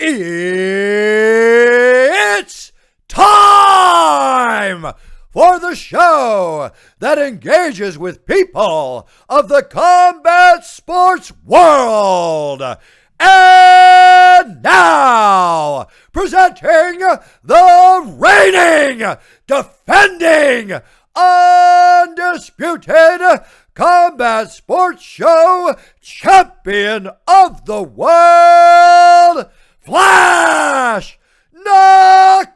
It's time for the show that engages with people of the combat sports world. And now, presenting the reigning, defending, undisputed combat sports show champion of the world, Flash Knockdown!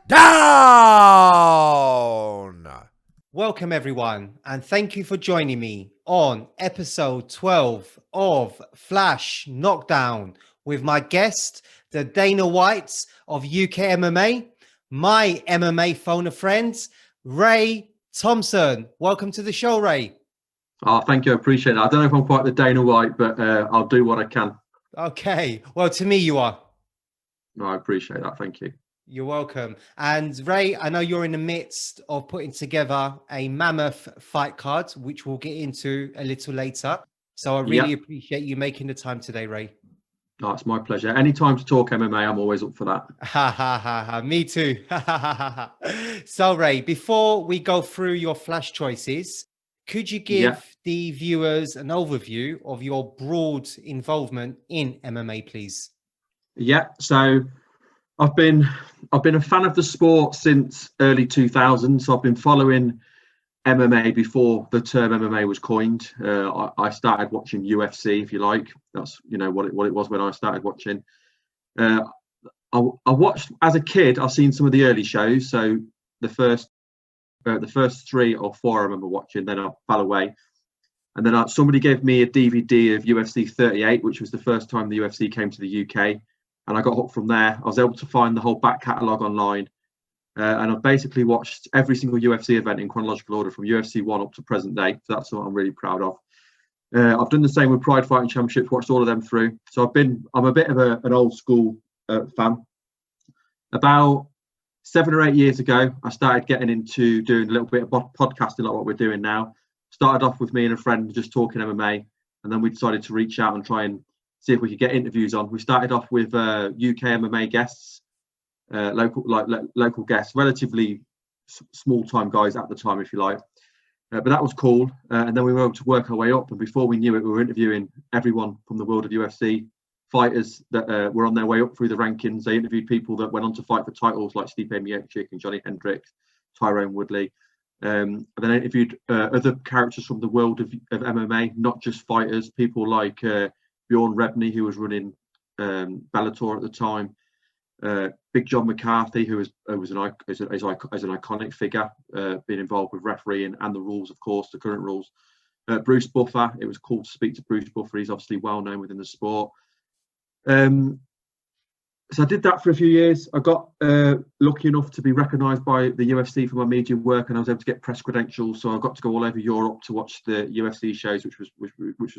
Welcome everyone, and thank you for joining me on episode 12 of Flash Knockdown with my guest, the Dana Whites of UK MMA, my MMA phone of friends, Ray Thompson. Welcome to the show, Ray. Oh, thank you. I appreciate that. I don't know if I'm quite the Dana White, but I'll do what I can. Okay. Well, to me, you are. No, I appreciate that. Thank you. You're welcome. And Ray, I know you're in the midst of putting together a mammoth fight card, which we'll get into a little later. So I really appreciate you making the time today, Ray. Oh, it's my pleasure. Anytime to talk MMA, I'm always up for that. Ha ha ha ha. Me too. So Ray, before we go through your flash choices, could you give the viewers an overview of your broad involvement in MMA, please? Yeah. So I've been a fan of the sport since early 2000s. So I've been following MMA before the term MMA was coined. I started watching UFC, if you like. That's what it was when I started watching. I watched as a kid. I've seen some of the early shows. So the first 3 or 4 I remember watching. Then I fell away, and then somebody gave me a DVD of UFC 38, which was the first time the UFC came to the UK, and I got hooked from there. I was able to find the whole back catalogue online. And I've basically watched every single UFC event in chronological order from UFC 1 up to present day. So that's what I'm really proud of. I've done the same with Pride Fighting Championships, watched all of them through. So I'm a bit of an old school fan. About 7 or 8 years ago, I started getting into doing a little bit of podcasting like what we're doing now. Started off with me and a friend just talking MMA. And then we decided to reach out and try and see if we could get interviews on. We started off with UK MMA guests. Local guests, relatively small time guys at the time, if you like, but that was cool. And then we were able to work our way up, and before we knew it, we were interviewing everyone from the world of UFC, fighters that were on their way up through the rankings. They interviewed people that went on to fight for titles like 𝘬𝘭𝘢𝘐 and Johnny Hendricks, Tyrone Woodley, and then I interviewed other characters from the world of MMA, not just fighters, people like 𝘤𝘩𝘰𝘵, who was running Bellator at the time. Big John McCarthy, who is an iconic figure, being involved with refereeing and the rules, of course, the current rules. Bruce Buffer, it was cool to speak to Bruce Buffer. He's obviously well known within the sport. So I did that for a few years. I got lucky enough to be recognised by the UFC for my media work, and I was able to get press credentials. So I got to go all over Europe to watch the UFC shows, which was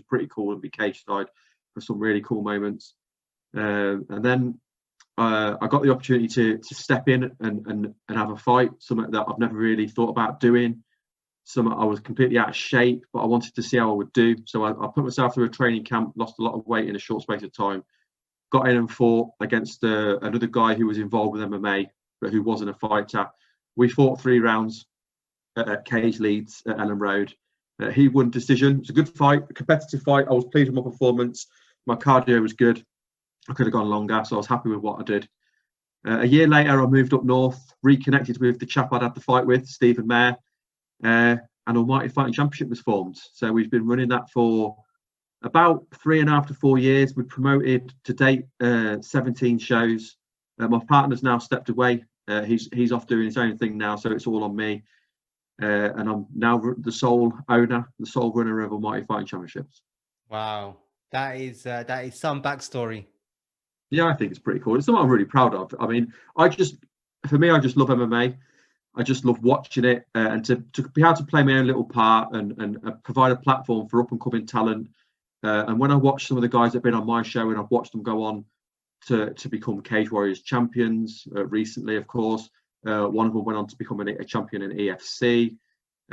pretty cool, and be cage side for some really cool moments. And then I got the opportunity to step in and have a fight, something that I've never really thought about doing. Something I was completely out of shape, but I wanted to see how I would do. So I put myself through a training camp, lost a lot of weight in a short space of time, got in and fought against another guy who was involved with MMA, but who wasn't a fighter. We fought 3 rounds at Cage Leeds at Ellen Road. He won decision. It was a good fight, a competitive fight. I was pleased with my performance. My cardio was good. I could have gone longer, so I was happy with what I did. A year later, I moved up north, reconnected with the chap I'd had the fight with, Stephen Mayer, and Almighty Fighting Championship was formed. So we've been running that for about 3.5 to 4 years. We promoted to date 17 shows. My partner's now stepped away. He's off doing his own thing now, so it's all on me. And I'm now the sole owner, the sole runner of Almighty Fighting Championships. Wow, that is some backstory. Yeah, I think it's pretty cool. It's something I'm really proud of. I mean, I just love MMA. I just love watching it, and to be able to play my own little part and provide a platform for up and coming talent. And when I watch some of the guys that have been on my show, and I've watched them go on to become Cage Warriors champions recently, of course. One of them went on to become a champion in EFC.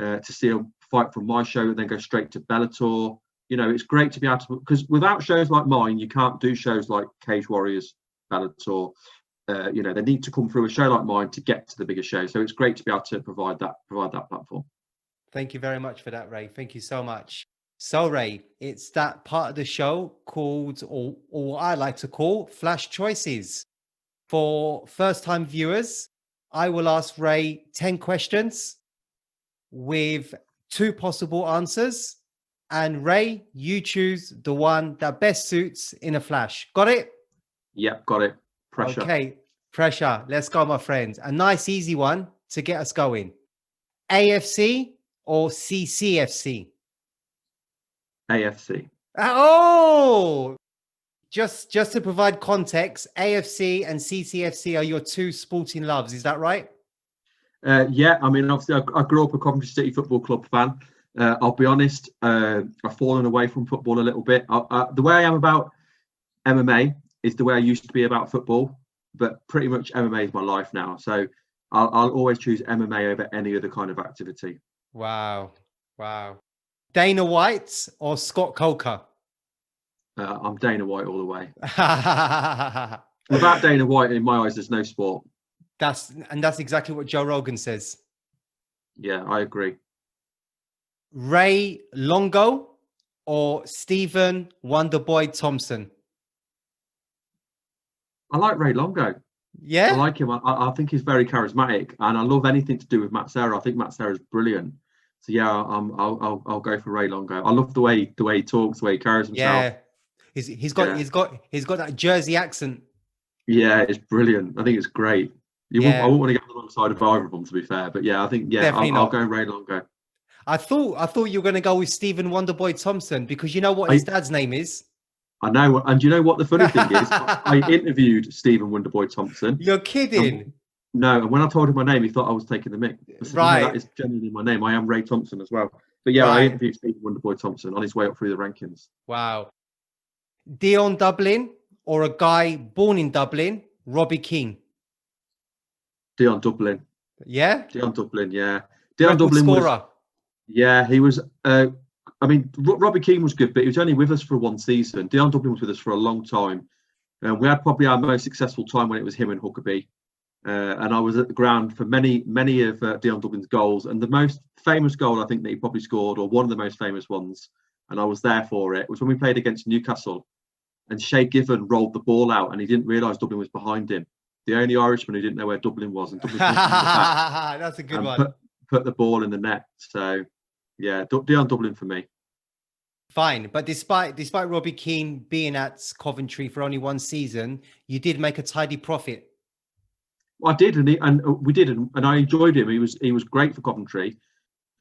To see them fight from my show and then go straight to Bellator. You know, it's great to be able to, because without shows like mine, you can't do shows like Cage Warriors Bellator. They need to come through a show like mine to get to the bigger show. So it's great to be able to provide that platform. Thank you very much for that, Ray. Thank you so much. So, Ray, it's that part of the show called, or what I like to call, Flash Choices. For first-time viewers, I will ask Ray 10 questions with 2 possible answers. And Ray, you choose the one that best suits in a flash. Got it? Yep, got it. Pressure. Okay, pressure. Let's go, my friends. A nice, easy one to get us going. AFC or CCFC? AFC. Oh, just to provide context, AFC and CCFC are your 2 sporting loves. Is that right? Yeah, I mean, obviously, I grew up a Coventry City Football Club fan. I'll be honest, I've fallen away from football a little bit. The way I am about MMA is the way I used to be about football, but pretty much MMA is my life now. So I'll always choose MMA over any other kind of activity. Wow. Dana White or Scott Coker? I'm Dana White all the way. Without Dana White, in my eyes, there's no sport. That's exactly what Joe Rogan says. Yeah, I agree. Ray Longo or Stephen Wonderboy Thompson? I like Ray Longo. Yeah, I like him. I think he's very charismatic, and I love anything to do with Matt Serra. I think Matt Serra is brilliant. So yeah, I'll go for Ray Longo. I love the way he talks, the way he carries himself. Yeah, he's got that Jersey accent. Yeah, it's brilliant. I think it's great. I wouldn't want to get on the wrong side of either of them, to be fair. But yeah, I think I'll go Ray Longo. I thought you were going to go with Stephen Wonderboy Thompson because you know what his dad's name is. I know, and you know what the funny thing is? I interviewed Stephen Wonderboy Thompson. You're kidding? No, and when I told him my name, he thought I was taking the mick. Right, no, that is genuinely my name. I am Ray Thompson as well. But yeah, I interviewed Stephen Wonderboy Thompson on his way up through the rankings. Wow. Dion Dublin or a guy born in Dublin, Robbie Keane? Dion Dublin. Yeah? Dion Dublin, yeah. Dion Dublin scorer. Yeah, he was... Robbie Keane was good, but he was only with us for 1 season. Dion Dublin was with us for a long time. And we had probably our most successful time when it was him and 𝘠𝘭𝘆. And I was at the ground for many of Dion Dublin's goals. And the most famous goal I think that he probably scored, or one of the most famous ones, and I was there for it, was when we played against Newcastle. And 𝘱𝑭𝘭𝘆 rolled the ball out and he didn't realise Dublin was behind him. The only Irishman who didn't know where Dublin was. And Dublin That's a good one. Put the ball in the net. So, yeah, Dion Dublin for me. Fine, but despite Robbie Keane being at Coventry for only 1 season, you did make a tidy profit. I did, and we did, and I enjoyed him. He was great for Coventry.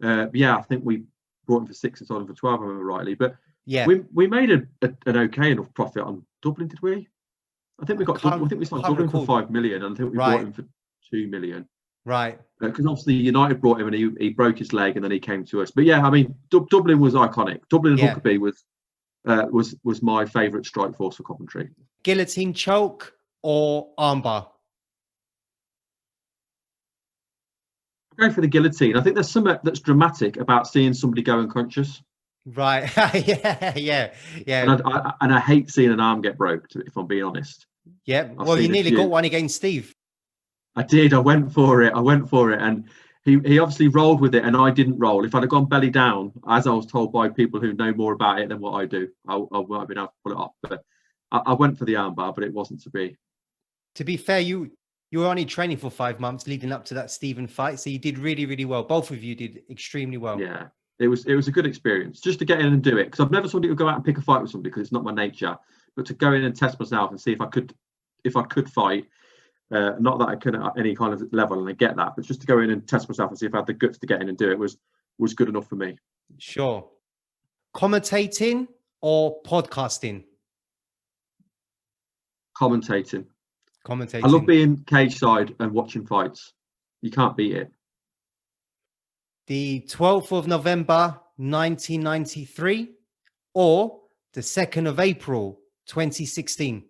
Yeah, I think we brought him for 6 and sold him for 12, if I remember rightly. But yeah, we made an okay enough profit on Dublin, did we? I think we sold Dublin for 5 million, and I think we bought him for 2 million. Right. Because obviously United brought him and he broke his leg and then he came to us. But yeah, I mean, Dublin was iconic. Dublin and 𝘠𝘭𝘆 was my favourite strike force for Coventry. Guillotine choke or armbar? I go for the guillotine. I think there's something that's dramatic about seeing somebody go unconscious. Right. yeah. And I hate seeing an arm get broke, if I'm being honest. Yeah. Well, you nearly got one against Steve. I did. I went for it. And he obviously rolled with it and I didn't roll. If I'd have gone belly down, as I was told by people who know more about it than what I do, I might have been able to pull it off. But I went for the armbar, but it wasn't to be. To be fair, you were only training for 5 months leading up to that Stephen fight. So you did really, really well. Both of you did extremely well. Yeah, it was a good experience just to get in and do it. Because I've never thought to go out and pick a fight with somebody because it's not my nature. But to go in and test myself and see if I could fight. Not that I could at any kind of level, and I get that, but just to go in and test myself and see if I had the guts to get in and do it was good enough for me. Sure. Commentating or podcasting? Commentating. I love being cage side and watching fights. You can't beat it. The 12th of November, 1993 or the 2nd of April, 2016?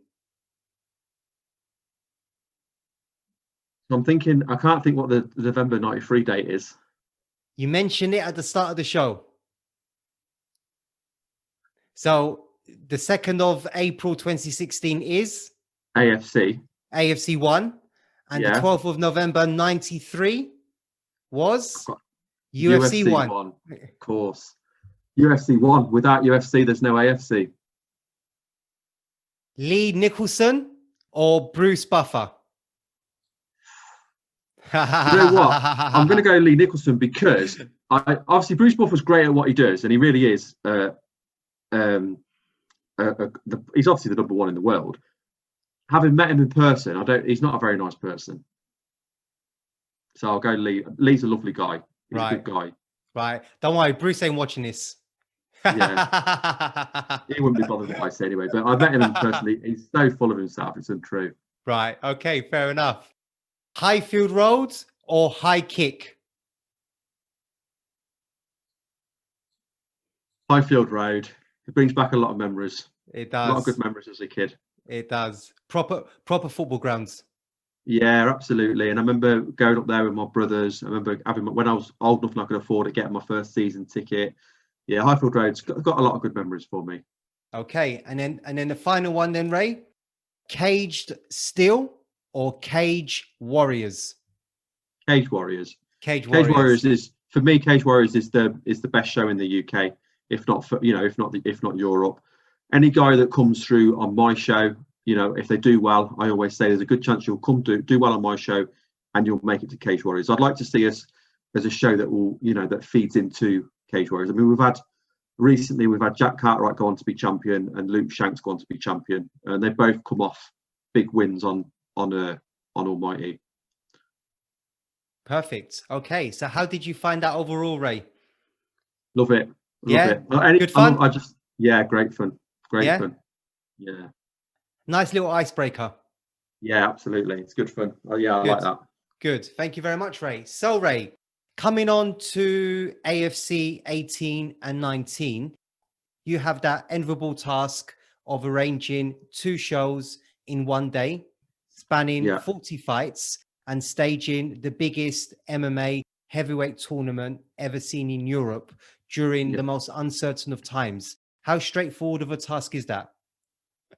I'm thinking, I can't think what the November 93 date is. You mentioned it at the start of the show. So the 2nd of April 2016 is AFC. AFC 1. And the 12th of November, 93 was UFC 1. Of course. UFC 1. Without UFC, there's no AFC. Lee Nicholson or Bruce Buffer? You know what? I'm going to go Lee Nicholson because obviously Bruce Buffer's great at what he does, and he really is. He's obviously the number one in the world. Having met him in person, he's not a very nice person. So I'll go Lee. Lee's a lovely guy. He's a good guy. Right. Don't worry, Bruce ain't watching this. Yeah. He wouldn't be bothered what I say anyway. But I met him in person. He's so full of himself. It's untrue. Right. Okay. Fair enough. Highfield Road or high kick? Highfield Road. It brings back a lot of memories. It does. A lot of good memories as a kid. It does. Proper football grounds. Yeah, absolutely. And I remember going up there with my brothers. I remember when I was old enough and I could afford it, getting my first season ticket. Yeah, Highfield Road's got a lot of good memories for me. Okay, and then the final one then, Ray. Caged Steel or Cage Warriors? Cage Warriors. Cage Warriors is, for me, Cage Warriors is the best show in the UK, if not Europe. Any guy that comes through on my show, if they do well, I always say there's a good chance you'll come do well on my show and you'll make it to Cage Warriors. I'd like to see us as a show that will, that feeds into Cage Warriors. I mean, we've had Jack Cartwright go on to be champion and Luke Shanks go on to be champion, and they both come off big wins on Almighty. Perfect. Okay, so how did you find that overall, Ray? Love it. Good fun? Great fun. Great fun. Yeah. Nice little icebreaker. Yeah, absolutely. It's good fun. Oh, yeah, I like that. Good. Thank you very much, Ray. So, Ray, coming on to AFC 18 and 19, you have that enviable task of arranging 2 shows in one day, spanning 40 fights and staging the biggest MMA heavyweight tournament ever seen in Europe during the most uncertain of times. How straightforward of a task is that?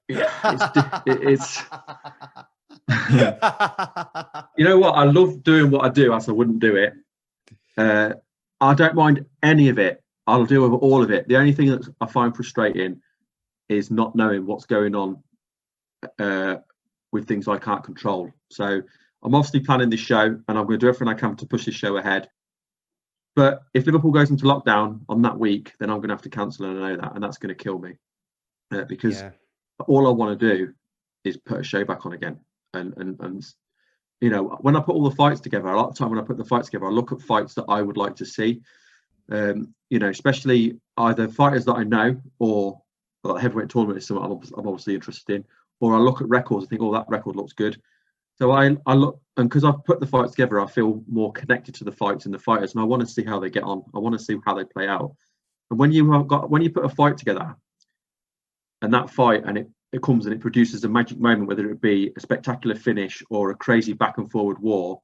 It's you know what? I love doing what I do, as I wouldn't do it. I don't mind any of it. I'll deal with all of it. The only thing that I find frustrating is not knowing what's going on with things I can't control. So I'm obviously planning this show, and I'm going to do everything I can to push this show ahead. But if Liverpool goes into lockdown on that week, then I'm going to have to cancel, and I know that, and that's going to kill me because all I want to do is put a show back on again. And when I put all the fights together, a lot of time when I put the fights together, I look at fights that I would like to see. Especially either fighters that I know or the heavyweight tournament is something I'm obviously interested in, or I look at records and think, oh, that record looks good. So I look, and because I've put the fights together, I feel more connected to the fights and the fighters, and I want to see how they get on. I want to see how they play out. And when you put a fight together, and that fight, and it comes and it produces a magic moment, whether it be a spectacular finish or a crazy back and forward war,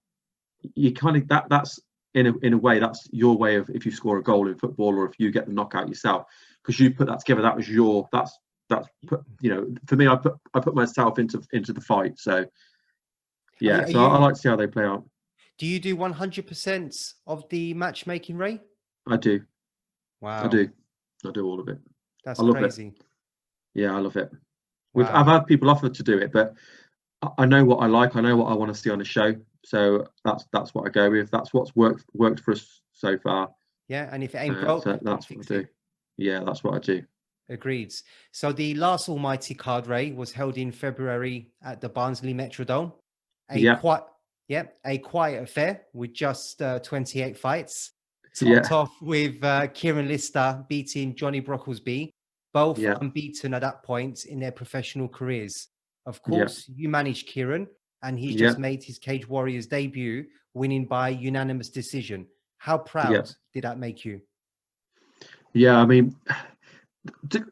you kind of that's in a way that's your way of, if you score a goal in football or if you get the knockout yourself, because you put that together. That was for me, I put myself into the fight. So I like to see how they play out. Do you do 100% of the matchmaking, Ray? I do. Wow. I do all of it. That's crazy. Yeah, I love it. Wow. I've had people offer to do it, but I know what I like. I know what I want to see on a show. So that's what I go with. That's what's worked for us so far. Yeah, and if it ain't broke, so that's what I do. Yeah, that's what I do. Agreed. So the last Almighty card, Ray, was held in February at the Barnsley Metrodome. A quiet affair with just 28 fights. Topped off with Kieran Lister beating Johnny Brocklesby, both unbeaten at that point in their professional careers. Of course, you managed Kieran, and he's just made his Cage Warriors debut, winning by unanimous decision. How proud did that make you? Yeah, I mean,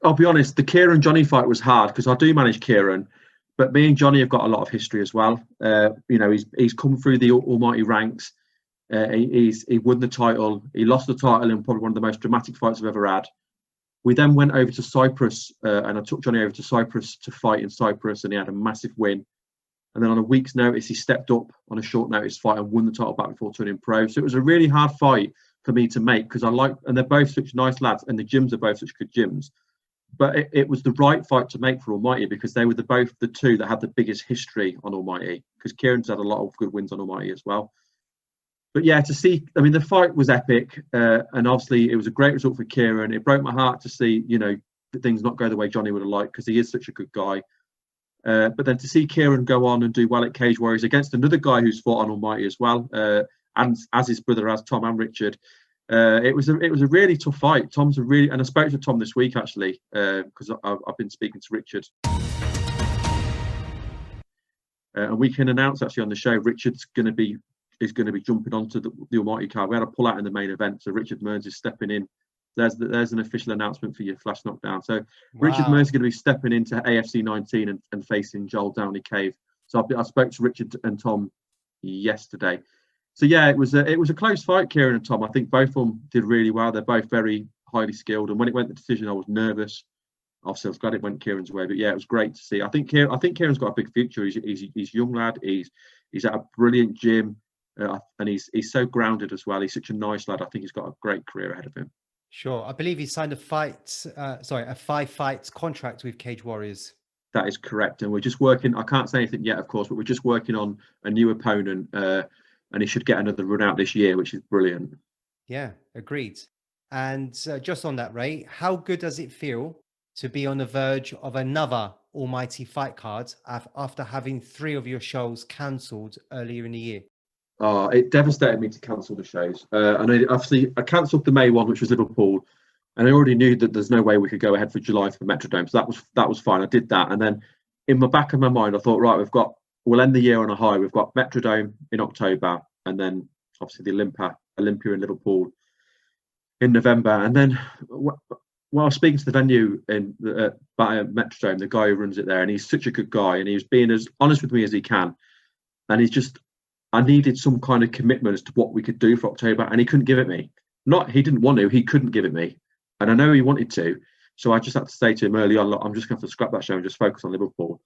I'll be honest, the Kieran Johnny fight was hard because I do manage Kieran, but me and Johnny have got a lot of history as well. He's come through the almighty ranks. He won the title. He lost the title in probably one of the most dramatic fights I've ever had, We then went over to Cyprus, and I took Johnny over to Cyprus to fight in Cyprus, and he had a massive win. And then on a week's notice, he stepped up on a short notice fight and won the title back before turning pro. So it was a really hard fight for me to make, because and they're both such nice lads, and the gyms are both such good gyms. But it was the right fight to make for Almighty, because they were both the two that had the biggest history on Almighty, because Kieran's had a lot of good wins on Almighty as well. But yeah, to see, I mean, the fight was epic, and obviously it was a great result for Kieran. It broke my heart to see, you know, that things not go the way Johnny would have liked, because he is such a good guy. But then to see Kieran go on and do well at Cage Warriors against another guy who's fought on Almighty as well, and as his brother, as Tom and Richard, it was a really tough fight. Tom's a really, and I spoke to Tom this week actually, because I've been speaking to Richard, and we can announce actually on the show Richard's going to be jumping onto the Almighty card. We had a pull out in the main event, so Richard Mearns is stepping in. There's an official announcement for your Flash Knockdown. So wow. Richard Mearns is going to be stepping into AFC 19 and facing 𝘠𝘪𝘵𝘵𝘵. So I spoke to Richard and Tom yesterday. So yeah, it was a close fight, Kieran and Tom. I think both of them did really well. They're both very highly skilled. And when it went to the decision, I was nervous. Obviously, I was glad it went Kieran's way. But yeah, it was great to see. I think Kieran's got a big future. He's a young lad. He's at a brilliant gym, and he's so grounded as well. He's such a nice lad. I think he's got a great career ahead of him. Sure. I believe he signed a 5-fight contract with Cage Warriors. That is correct. And we're just working, I can't say anything yet, of course, but we're just working on a new opponent, and he should get another run out this year, which is brilliant. Yeah, agreed. And just on that, Ray, how good does it feel to be on the verge of another Almighty fight card after having 3 of your shows cancelled earlier in the year? Oh, it devastated me to cancel the shows. And I cancelled the May one, which was Liverpool, and I already knew that there's no way we could go ahead for July for Metrodome. So that was fine. I did that, and then in the back of my mind, I thought, right, we'll end the year on a high. We've got Metrodome in October, and then obviously the Olympia in Liverpool in November. And then while I was speaking to the venue in Metrodome, the guy who runs it there, and he's such a good guy, and he was being as honest with me as he can, and I needed some kind of commitment as to what we could do for October, and he couldn't give it me. Not he didn't want to, he couldn't give it me. And I know he wanted to. So I just had to say to him early on, look, I'm just going to have to scrap that show and just focus on Liverpool.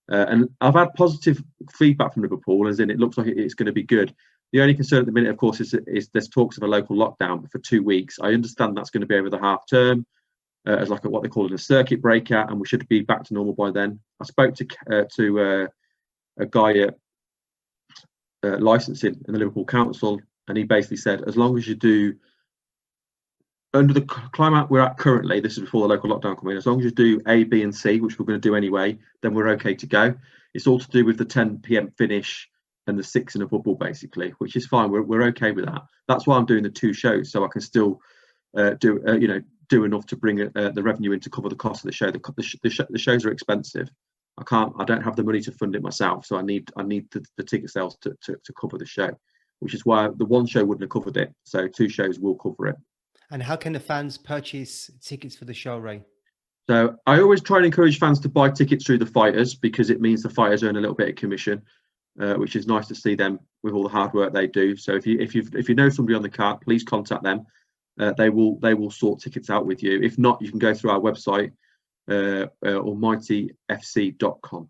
And I've had positive feedback from Liverpool, as in it looks like it's going to be good. The only concern at the minute, of course, is there's talks of a local lockdown for 2 weeks. I understand that's going to be over the half term, as like what they call a circuit breaker, and we should be back to normal by then. I spoke to a guy at licensing in the Liverpool Council, and he basically said, as long as you do, under the climate we're at currently, this is before the local lockdown coming in, as long as you do A, B and C, which we're going to do anyway, then we're okay to go. It's all to do with the 10 p.m. finish and the 6 in a bubble, basically, which is fine. We're okay with that. That's why I'm doing the 2 shows, so I can still do enough to bring the revenue in to cover the cost of the show. The shows are expensive. I don't have the money to fund it myself, so I need the ticket sales to cover the show, which is why the 1 show wouldn't have covered it. So 2 shows will cover it. And how can the fans purchase tickets for the show, Ray? So I always try and encourage fans to buy tickets through the fighters, because it means the fighters earn a little bit of commission, which is nice to see them with all the hard work they do. So if you know somebody on the card, please contact them. They will sort tickets out with you. If not, you can go through our website, almightyfc.com.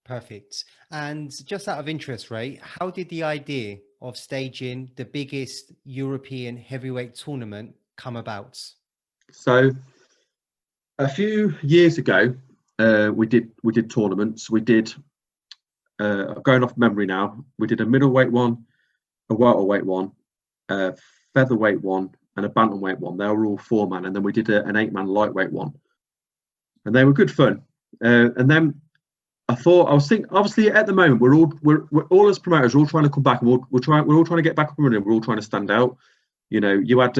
Perfect. And just out of interest, Ray, how did the idea of staging the biggest European heavyweight tournament come about? So a few years ago, we did tournaments. We did, going off memory now, we did a middleweight one, a welterweight one, a featherweight one, and a bantamweight one. They were all 4-man, and then we did an 8-man lightweight one, and they were good fun. And then I was thinking, obviously at the moment we're all as promoters, we're all trying to come back, and we're all trying to get back up and running. We're all trying to stand out. You know, you had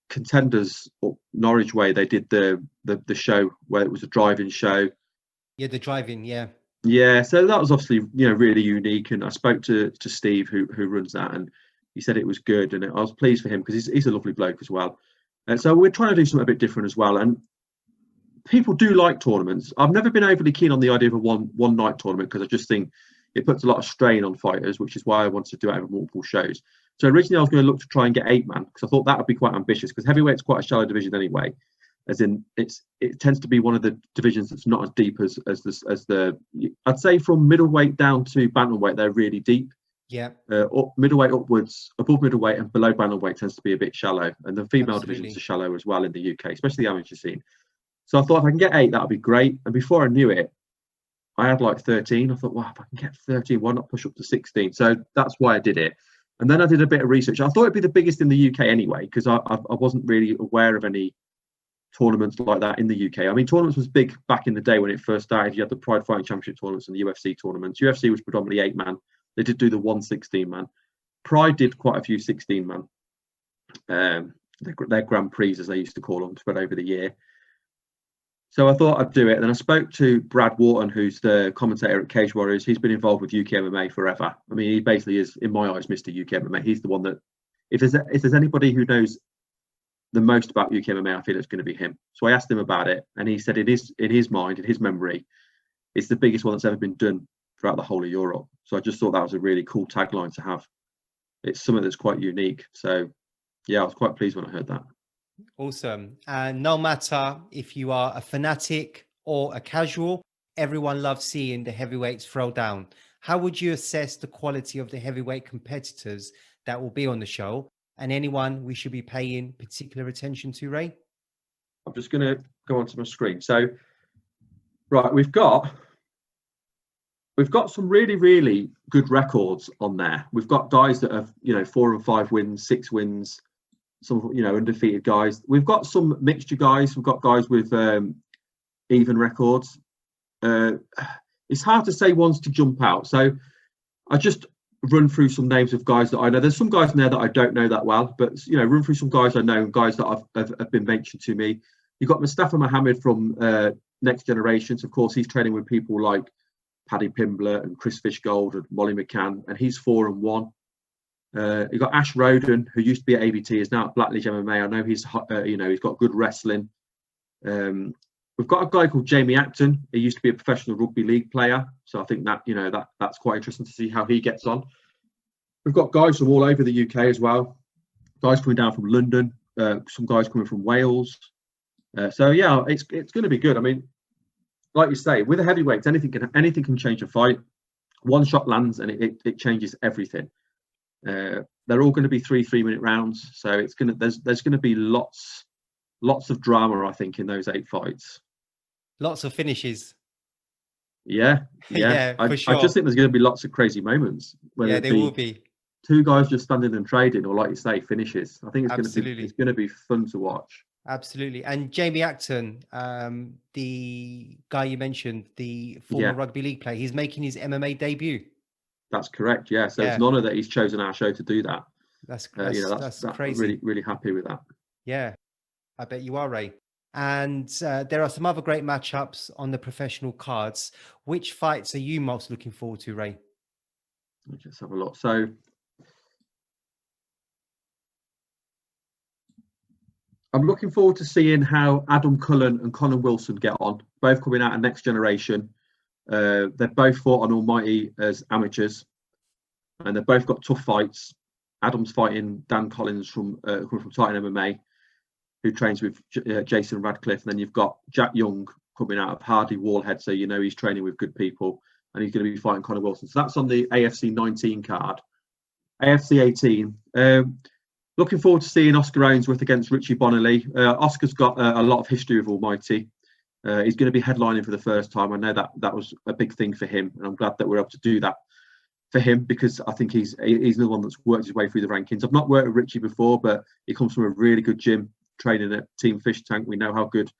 Contenders up Norwich way. They did the show where it was a drive-in show. Yeah, the drive-in. Yeah. Yeah. So that was obviously really unique. And I spoke to Steve who runs that, and he said it was good, and I was pleased for him because he's a lovely bloke as well. And so we're trying to do something a bit different as well. And people do like tournaments. I've never been overly keen on the idea of a one night tournament, because I just think it puts a lot of strain on fighters, which is why I wanted to do it over multiple shows. So originally I was going to look to try and get 8-man, because I thought that would be quite ambitious, because heavyweight's quite a shallow division anyway. as in it tends to be one of the divisions that's not as deep as the I'd say from middleweight down to bantamweight, they're really deep. Yeah. Middleweight upwards, above middleweight and below bantamweight tends to be a bit shallow, and the female Absolutely. divisions are shallow as well in the UK, especially the amateur scene. So I thought if I can get 8, that would be great. And before I knew it, I had like 13. I thought, wow, if I can get 13, why not push up to 16? So that's why I did it. And then I did a bit of research. I thought it'd be the biggest in the UK anyway, because I wasn't really aware of any tournaments like that in the UK. I mean, tournaments was big back in the day when it first started. You had the Pride Fighting Championship tournaments and the UFC tournaments. UFC was predominantly 8-man. They did do the 116-man. Pride did quite a few 16-man. Their Grand Prix, as they used to call them, spread over the year. So I thought I'd do it. And then I spoke to Brad Wharton, who's the commentator at Cage Warriors. He's been involved with UK MMA forever. I mean, he basically is, in my eyes, Mr. UK MMA. He's the one that, if there's anybody who knows the most about UK MMA, I feel it's going to be him. So I asked him about it, and he said in his mind, in his memory, it's the biggest one that's ever been done throughout the whole of Europe. So I just thought that was a really cool tagline to have. It's something that's quite unique. So yeah, I was quite pleased when I heard that. Awesome. And no matter if you are a fanatic or a casual, everyone loves seeing the heavyweights throw down. How would you assess the quality of the heavyweight competitors that will be on the show, and anyone we should be paying particular attention to, Ray? I'm just going to go onto my screen. So, right, we've got some really, really good records on there. We've got guys that have, 4 and 5 wins, 6 wins, some, undefeated guys. We've got some mixture guys. We've got guys with even records. It's hard to say ones to jump out. So I just run through some names of guys that I know. There's some guys in there that I don't know that well, but run through some guys I know, guys that have been mentioned to me. You've got Mustafa Mohammed from Next Generations. Of course, he's training with people like Paddy Pimblett and Chris Fishgold and Molly McCann, and he's 4-1. You've got Ash Roden, who used to be at ABT, is now at Blackledge MMA. I know he's he's got good wrestling. We've got a guy called Jamie Acton. He used to be a professional rugby league player, so I think that that's quite interesting to see how he gets on. We've got guys from all over the UK as well. Guys coming down from London, some guys coming from Wales. So yeah, it's going to be good. I mean, like you say, with the heavyweights, anything can change a fight. One shot lands and it changes everything. They're all going to be 3-3-minute rounds, so there's going to be lots of drama, I think, in those 8 fights. Lots of finishes. Yeah. For sure. I just think there's going to be lots of crazy moments. Yeah, there will be. 2 guys just standing and trading, or like you say, finishes. I think it's going to be fun to watch. Absolutely. And Jamie Acton, the guy you mentioned, the former rugby league player, he's making his MMA debut. That's correct. Yeah. So it's an honour that he's chosen our show to do that. That's crazy. I'm really, really happy with that. Yeah, I bet you are, Ray. And there are some other great matchups on the professional cards. Which fights are you most looking forward to, Ray? Let's just have a look. So I'm looking forward to seeing how Adam Cullen and Conor Wilson get on, both coming out of Next Generation. They've both fought on Almighty as amateurs, and they've both got tough fights. Adam's fighting Dan Collins from Titan MMA, who trains with Jason Radcliffe. And then you've got Jack Young coming out of Hardy Wallhead, so he's training with good people, and he's going to be fighting Conor Wilson. So that's on the AFC 19 card. AFC 18. Looking forward to seeing Oscar Ainsworth against Richie Bonnerly. Oscar's got a lot of history with Almighty. He's going to be headlining for the first time. I know that was a big thing for him, and I'm glad that we're able to do that for him, because I think he's the one that's worked his way through the rankings. I've not worked with Richie before, but he comes from a really good gym, training at Team Fish Tank. We know how good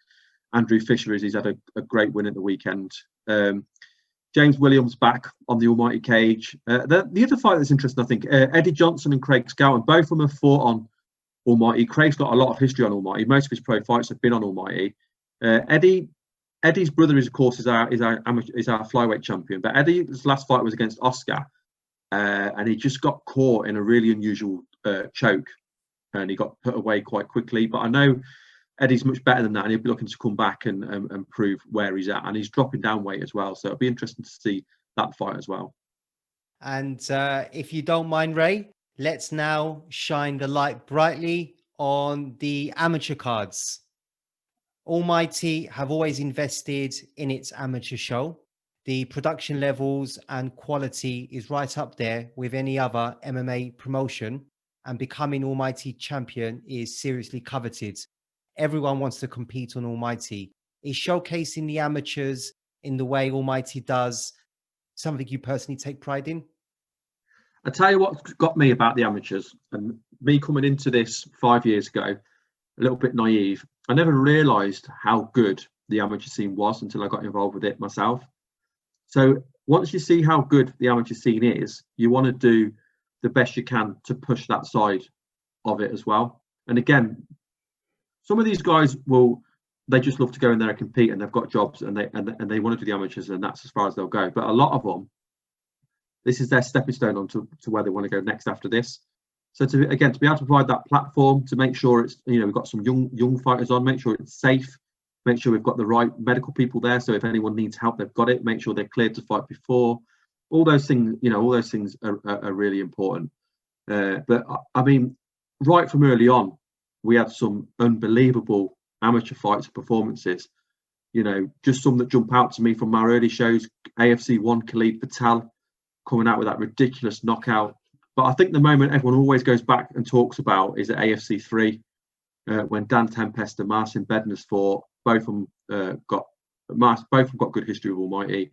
Andrew Fisher is. He's had a great win at the weekend. James Williams back on the Almighty cage. The other fight that's interesting, I think, Eddie Johnson and Craig Scouten, both of them have fought on Almighty. Craig's got a lot of history on Almighty. Most of his pro fights have been on Almighty. Eddie's brother is, of course, is our flyweight champion, but Eddie's last fight was against Oscar, and he just got caught in a really unusual choke, and he got put away quite quickly. But I know Eddie's much better than that, and he'll be looking to come back and prove where he's at, and he's dropping down weight as well, so it'll be interesting to see that fight as well. And if you don't mind, Ray, let's now shine the light brightly on the amateur cards. Almighty have always invested in its amateur show. The production levels and quality is right up there with any other MMA promotion, and becoming Almighty champion is seriously coveted. Everyone wants to compete on Almighty. Is showcasing the amateurs in the way Almighty does something you personally take pride in? I tell you what got me about the amateurs, and me coming into this 5 years ago, a little bit naive. I never realised how good the amateur scene was until I got involved with it myself. So once you see how good the amateur scene is, you want to do the best you can to push that side of it as well. And again, some of these guys they just love to go in there and compete, and they've got jobs, and they want to do the amateurs, and that's as far as they'll go. But a lot of them, this is their stepping stone on to where they want to go next after this. So to be able to provide that platform, to make sure it's, we've got some young fighters on, make sure it's safe, make sure we've got the right medical people there. So if anyone needs help, they've got it. Make sure they're cleared to fight before. All those things, all those things are really important. But I mean, right from early on, we had some unbelievable amateur fights and performances. Just some that jump out to me from our early shows. AFC 1, 𝘐𝘮 coming out with that ridiculous knockout. But I think the moment everyone always goes back and talks about is at AFC 3, when Dan Tempest and Marcin Bednarz fought. Both of them got good history with Almighty.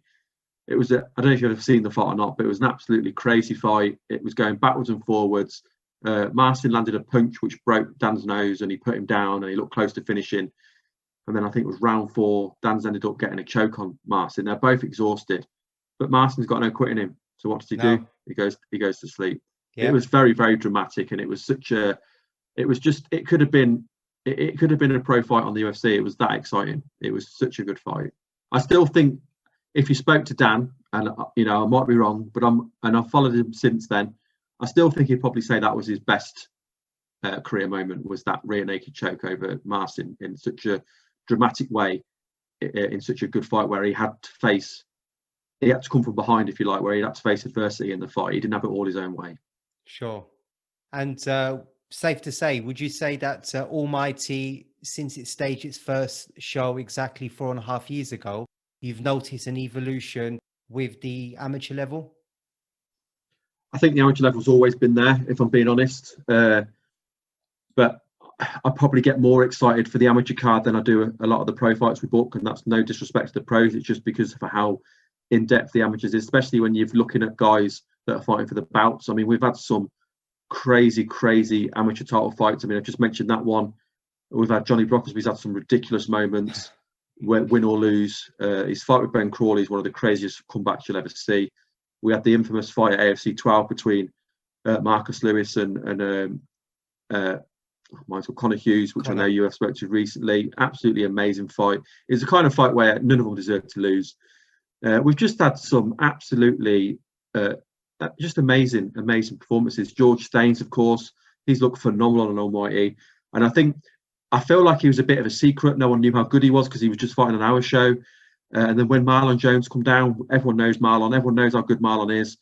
It was I don't know if you've ever seen the fight or not, but it was an absolutely crazy fight. It was going backwards and forwards. Marcin landed a punch which broke Dan's nose, and he put him down, and he looked close to finishing. And then I think it was round 4, Dan's ended up getting a choke on Marcin. They're both exhausted, but Marcin's got no quitting him. So what does he do? He goes to sleep. Yeah. It was very, very dramatic, and it was it could have been a pro fight on the UFC. It was that exciting. It was such a good fight. I still think if you spoke to Dan, and I might be wrong, but I've followed him since then, I still think he'd probably say that was his best career moment, was that rear naked choke over Marcin in such a dramatic way, in such a good fight where he had to come from behind, if you like, where he had to face adversity in the fight. He didn't have it all his own way. Sure. And safe to say, would you say that Almighty, since it staged its first show exactly 4.5 years ago, you've noticed an evolution with the amateur level? I think the amateur level's always been there, if I'm being honest. But I probably get more excited for the amateur card than I do a lot of the pro fights we book, and that's no disrespect to the pros. It's just because of how in-depth the amateurs is, especially when you're looking at guys that are fighting for the bouts. I mean, we've had some crazy amateur title fights. I mean, I've just mentioned that one. We've had Johnny Brocklesby's had some ridiculous moments, win or lose. His fight with Ben Crawley is one of the craziest comebacks you'll ever see. We had the infamous fight at AFC 12 between Marcus Lewis and Conor Hughes, which I know you have spoken to recently. Absolutely amazing fight. It's the kind of fight where none of them deserve to lose. We've just had some absolutely just amazing performances. George Staines, of course, he's looked phenomenal on Almighty, and I feel like he was a bit of a secret. No one knew how good he was because he was just fighting on our show. And then when Marlon Jones come down, everyone knows Marlon. Everyone knows how good Marlon is.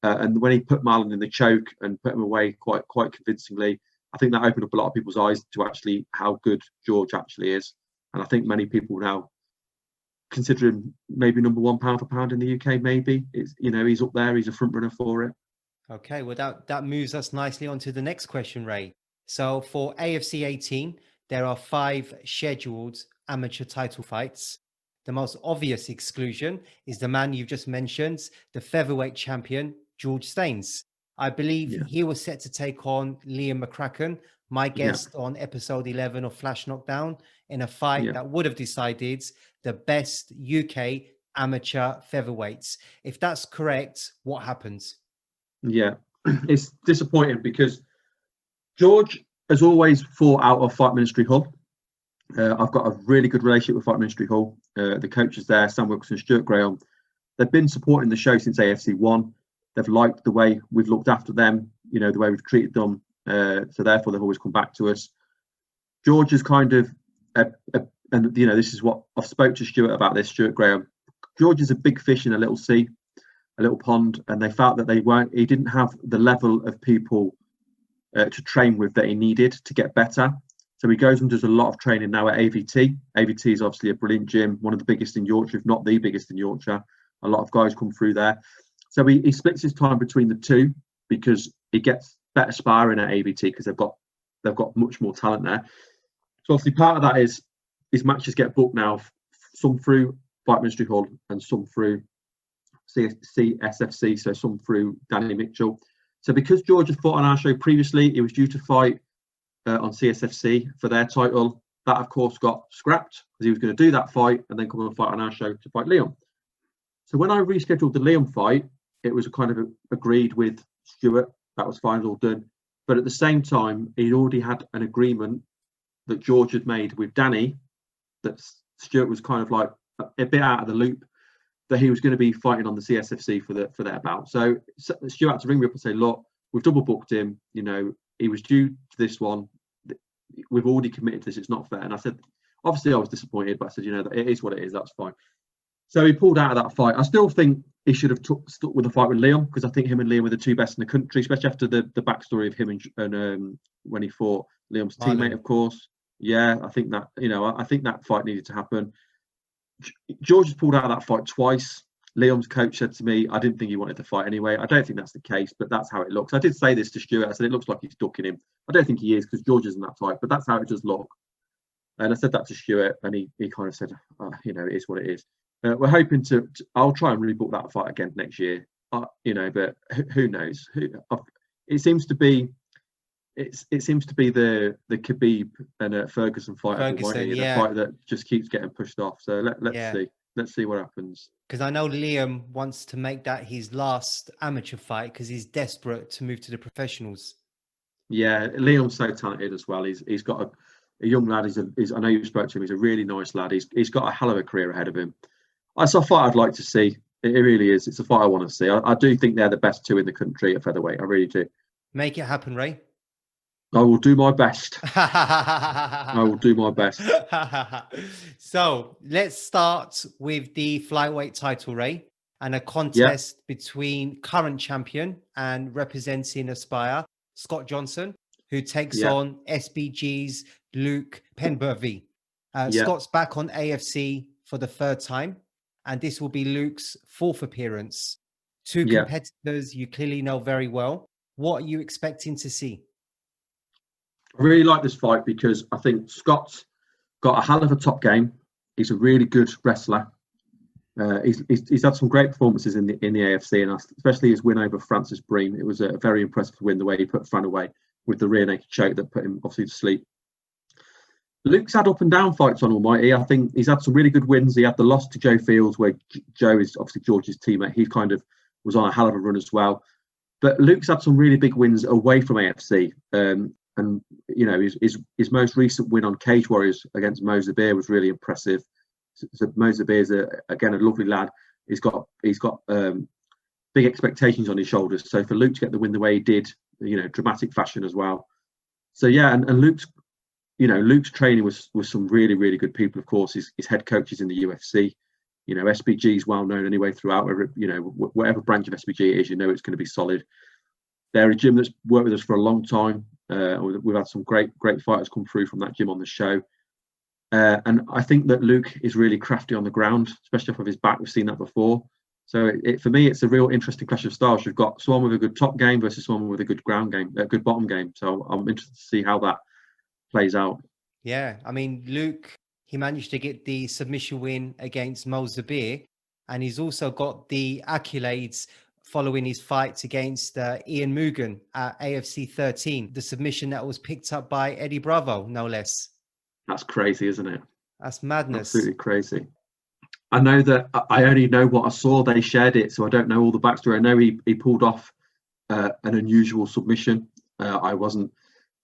And when he put Marlon in the choke and put him away quite convincingly, I think that opened up a lot of people's eyes to actually how good George actually is. And I think many people now consider him maybe number 1 pound for pound in the UK. Maybe he's up there. He's a front runner for it. Okay, well that moves us nicely on to the next question, Ray. So for AFC 18, there are 5 scheduled amateur title fights. The most obvious exclusion is the man you've just mentioned, the featherweight champion, George Staines. I believe he was set to take on Liam Mccracken, my guest on episode 11 of Flash Knockdown, in a fight that would have decided the best UK amateur featherweights. If that's correct, what happens? Yeah, it's disappointing because George has always fought out of Fight Ministry Hull. I've got a really good relationship with Fight Ministry Hull. The coaches there, Sam Wilkinson, Stuart Graham, they've been supporting the show since AFC 1. They've liked the way we've looked after them, the way we've treated them. So therefore, they've always come back to us. George is kind of, this is what I've spoke to Stuart about this, Stuart Graham. George is a big fish in a little sea, a little pond, and they felt that he didn't have the level of people to train with that he needed to get better. So he goes and does a lot of training now at AVT. AVT is obviously a brilliant gym, one of the biggest in Yorkshire, if not the biggest in Yorkshire. A lot of guys come through there. So he splits his time between the two because he gets better sparring at AVT because they've got much more talent there. So obviously part of that is his matches get booked now, some through Fight Ministry Hall and some through CSFC, so some through Danny Mitchell. So because George had fought on our show previously, he was due to fight on CSFC for their title. That, of course, got scrapped because he was going to do that fight and then come and fight on our show to fight Liam. So when I rescheduled the Liam fight, it was kind of agreed with Stuart. That was fine, all done. But at the same time, he'd already had an agreement that George had made with Danny that Stuart was kind of like a bit out of the loop, that he was going to be fighting on the CSFC for their bout. So Stuart had to ring me up and say, look, we've double booked him. You know, he was due to this one. We've already committed to this. It's not fair. And I said, obviously I was disappointed, but I said, you know, it is what it is. That's fine. So he pulled out of that fight. I still think he should have stuck with the fight with Liam, because I think him and Liam were the two best in the country, especially after the backstory of him and when he fought Liam's teammate, of course. Yeah, I think that, you know, I think that fight needed to happen. George has pulled out of that fight twice. Liam's coach said to me, I didn't think he wanted to fight anyway. I don't think that's the case, but that's how it looks. I did say this to Stuart. I said, it looks like he's ducking him. I don't think he is, because George isn't that type, but that's how it does look. And I said that to Stuart, and he kind of said, you know, it is what it is. We're hoping I'll try and rebook that fight again next year, you know, but who knows? It seems to be the 𝘐𝘵𝘴 and Ferguson fight, the fight that just keeps getting pushed off. So let's see what happens. Because I know Liam wants to make that his last amateur fight because he's desperate to move to the professionals. Yeah, Liam's so talented as well. He's got a young lad. I know you spoke to him. He's a really nice lad. He's got a hell of a career ahead of him. It's a fight I'd like to see. It really is. It's a fight I want to see. I do think they're the best two in the country at featherweight. I really do. Make it happen, Ray. I will do my best. I will do my best. So let's start with the flyweight title, Ray, and a contest between current champion and representing Aspire, Scott Johnson, who takes on SBG's Luke Penberthy. Scott's back on AFC for the third time, and this will be Luke's fourth appearance. Two competitors you clearly know very well. What are you expecting to see? I really like this fight because I think Scott's got a hell of a top game. He's a really good wrestler. He's had some great performances in the AFC, and especially his win over Francis Breen. It was a very impressive win, the way he put Fran away with the rear naked choke that put him obviously to sleep. Luke's had up and down fights on Almighty. I think he's had some really good wins. He had the loss to Joe Fields, where Joe is obviously George's teammate. He kind of was on a hell of a run as well. But Luke's had some really big wins away from AFC. And you know, his most recent win on Cage Warriors against 𝘠𝘍𝘐 was really impressive. So 𝘠𝘍𝘐 is again a lovely lad. He's got big expectations on his shoulders. So for Luke to get the win the way he did, you know, dramatic fashion as well. So yeah, and Luke's training was some really, really good people. Of course, his head coach is in the UFC. You know, SBG is well known anyway throughout. You know, whatever branch of SBG it is, you know it's going to be solid. They're a gym that's worked with us for a long time. We've had some great fighters come through from that gym on the show. And I think that Luke is really crafty on the ground, especially off of his back. We've seen that before. So for me, it's a real interesting clash of styles. You've got someone with a good top game versus someone with a good ground game, a good bottom game. So I'm interested to see how that plays out. Yeah, I mean, Luke, he managed to get the submission win against 𝘠𝘍𝘐, and he's also got the accolades following his fight against Ian Mugan at AFC 13, the submission that was picked up by Eddie Bravo, no less. That's crazy, isn't it? That's madness. Absolutely crazy. I know that I only know what I saw. They shared it, so I don't know all the backstory. I know he pulled off an unusual submission. I wasn't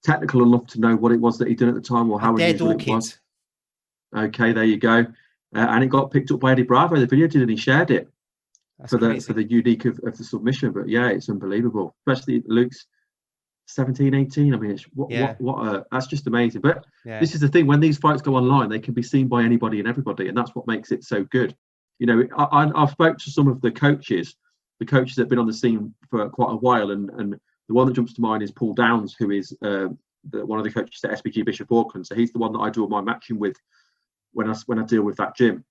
technical enough to know what it was that he did at the time or how unusual it was. Okay, there you go. And it got picked up by Eddie Bravo. The video did, and he shared it. That's for the unique of the submission. But yeah, it's unbelievable, especially Luke's 17, 18. I mean, it's that's just amazing. But this is the thing, when these fights go online, they can be seen by anybody and everybody, and that's what makes it so good. You know, I've spoke to some of the coaches that have been on the scene for quite a while, and the one that jumps to mind is Paul Downs, who is one of the coaches at 𝘱𝘭𝘭𝘵 Auckland. So he's the one that I do all my matching with when I deal with that gym.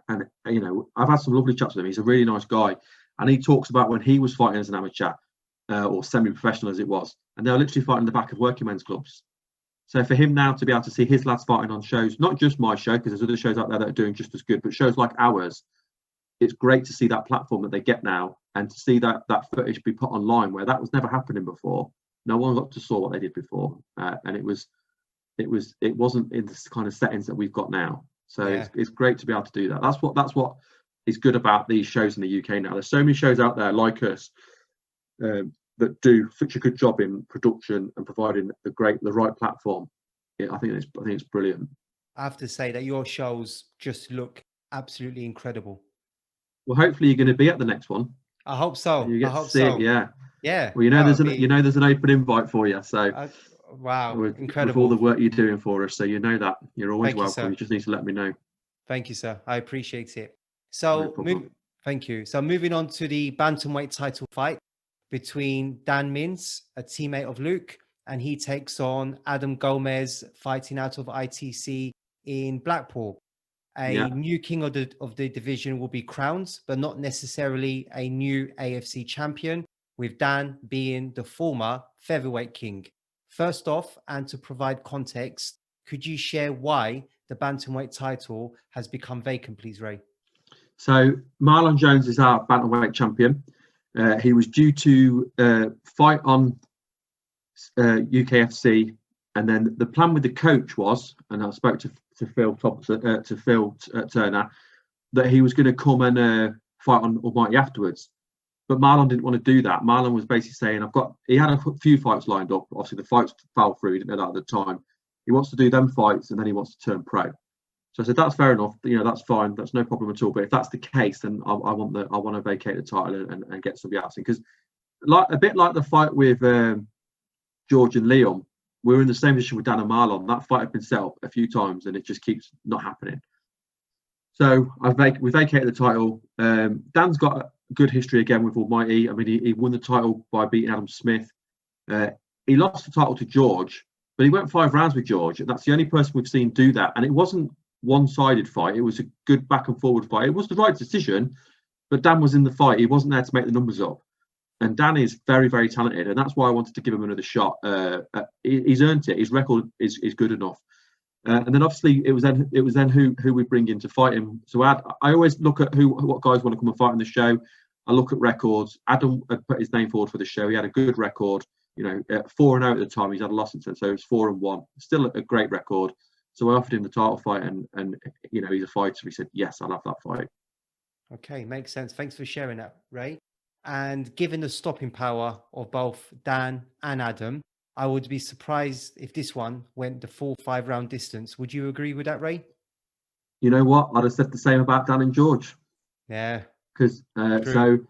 And I've had some lovely chats with him. He's a really nice guy, and he talks about when he was fighting as an amateur or semi-professional as it was, and they were literally fighting in the back of working men's clubs. So for him now to be able to see his lads fighting on shows, not just my show, because there's other shows out there that are doing just as good, but shows like ours, it's great to see that platform that they get now, and to see that footage be put online where that was never happening before. No one got to saw what they did before, and it wasn't in the kind of settings that we've got now. So it's great to be able to do that. That's what is good about these shows in the UK now. There's so many shows out there like us that do such a good job in production and providing the right platform. I think it's brilliant. I have to say that your shows just look absolutely incredible. Well, hopefully you're going to be at the next one. I hope so. You get I hope to see so. it, yeah. Yeah. Well, there's an open invite for you. So wow, incredible. With all the work you're doing for us, so that you're always welcome. You just need to let me know. Thank you, sir. I appreciate it. So, thank you. So, moving on to the bantamweight title fight between Dan Mins, a teammate of Luke, and he takes on Adam Gomez, fighting out of ITC in Blackpool. A new king of the division will be crowned, but not necessarily a new AFC champion, with Dan being the former featherweight king. First off, and to provide context, could you share why the bantamweight title has become vacant, please, Ray? So Marlon Jones is our bantamweight champion. He was due to fight on UKFC, and then the plan with the coach was, and I spoke to Phil Thompson, to Phil Turner, that he was going to come and fight on Almighty afterwards. But Marlon didn't want to do that. Marlon was basically saying, he had a few fights lined up. Obviously, the fights fell through. He didn't know that at the time. He wants to do them fights, and then he wants to turn pro. So I said, that's fair enough. That's fine. That's no problem at all. But if that's the case, then I want to vacate the title and get somebody else in. Because a bit like the fight with George and Liam, we were in the same position with Dan and Marlon. That fight had been set up a few times, and it just keeps not happening. So we vacated the title. Dan's got a good history again with Almighty. I mean, he won the title by beating Adam Smith. He lost the title to George, but he went 5 rounds with George, and that's the only person we've seen do that. And it wasn't one-sided fight. It was a good back and forward fight. It was the right decision, but Dan was in the fight. He wasn't there to make the numbers up. And Dan is very, very talented, and that's why I wanted to give him another shot. He's earned it. His record is good enough. And then obviously it was then who we bring in to fight him. So I always look at what guys want to come and fight on the show. I look at records. Adam had put his name forward for the show. He had a good record. 4-0 at the time. He's had a loss since then, so it's 4-1. Still a great record. So I offered him the title fight, and he's a fighter. He said, yes, I'll have that fight. Okay, makes sense. Thanks for sharing that, Ray. And given the stopping power of both Dan and Adam, I would be surprised if this one went the full 5-round distance. Would you agree with that, Ray? You know what? I'd have said the same about Dan and George. Yeah. Because True.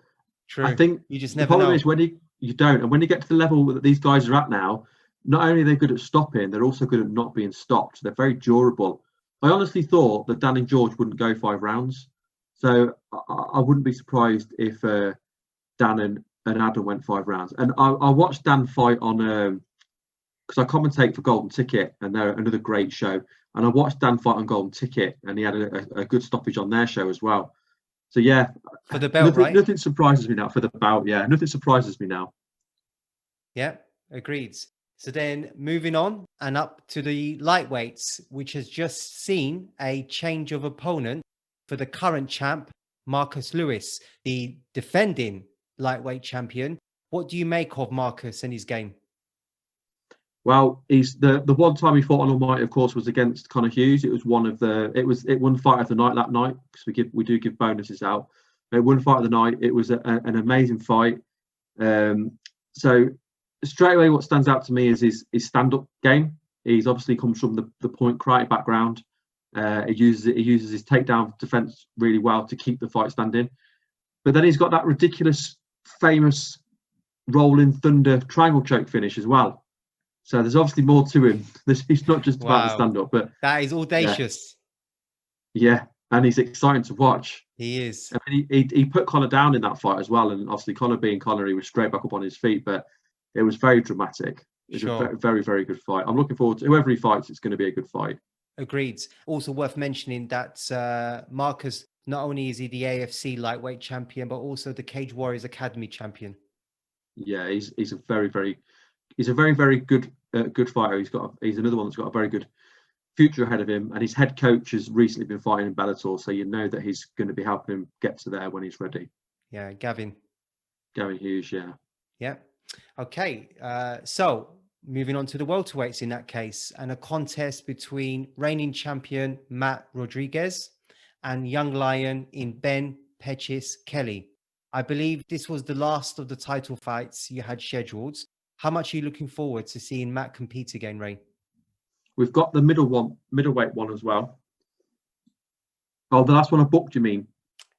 I think you just the never problem know. is when you don't, and when you get to the level that these guys are at now, not only are they good at stopping, they're also good at not being stopped. They're very durable. I honestly thought that Dan and George wouldn't go 5 rounds, so I wouldn't be surprised if Dan and Adam went 5 rounds. And I watched Dan fight on because I commentate for Golden Ticket, and they're another great show. And I watched Dan fight on Golden Ticket, and he had a good stoppage on their show as well. So yeah, for the belt, right? Nothing surprises me now for the belt. Yeah, nothing surprises me now. Yeah, agreed. So then moving on and up to the lightweights, which has just seen a change of opponent for the current champ, Marcus Lewis, the defending lightweight champion. What do you make of Marcus and his game? Well, he's the one time he fought on Almighty, of course, was against Conor Hughes. It was one of it won fight of the night that night, because we do give bonuses out. It won fight of the night. It was an amazing fight. So straight away, what stands out to me is his stand-up game. He's obviously comes from the point karate background. He uses his takedown defense really well to keep the fight standing. But then he's got that ridiculous, famous rolling thunder triangle choke finish as well. So there's obviously more to him. He's not just about the stand-up, but that is audacious. Yeah, and he's exciting to watch. He is. I mean, he put Conor down in that fight as well, and obviously Conor being Conor, he was straight back up on his feet, but it was very dramatic. It's a very, very, very good fight. I'm looking forward to whoever he fights. It's going to be a good fight. Agreed. Also worth mentioning that Marcus, not only is he the AFC lightweight champion, but also the Cage Warriors Academy champion. Yeah, he's a very, very good good fighter. He's another one that's got a very good future ahead of him, and his head coach has recently been fighting in Bellator, so you know that he's going to be helping him get to there when he's ready. Yeah, Gavin Hughes. Yeah. Okay. So moving on to the welterweights in that case, and a contest between reigning champion Matt Rodriguez and young lion in 𝘠𝘠𝘴𝘶. I believe this was the last of the title fights you had scheduled. How much are you looking forward to seeing Matt compete again, Ray? We've got the middleweight one as well. Oh, the last one I booked, you mean?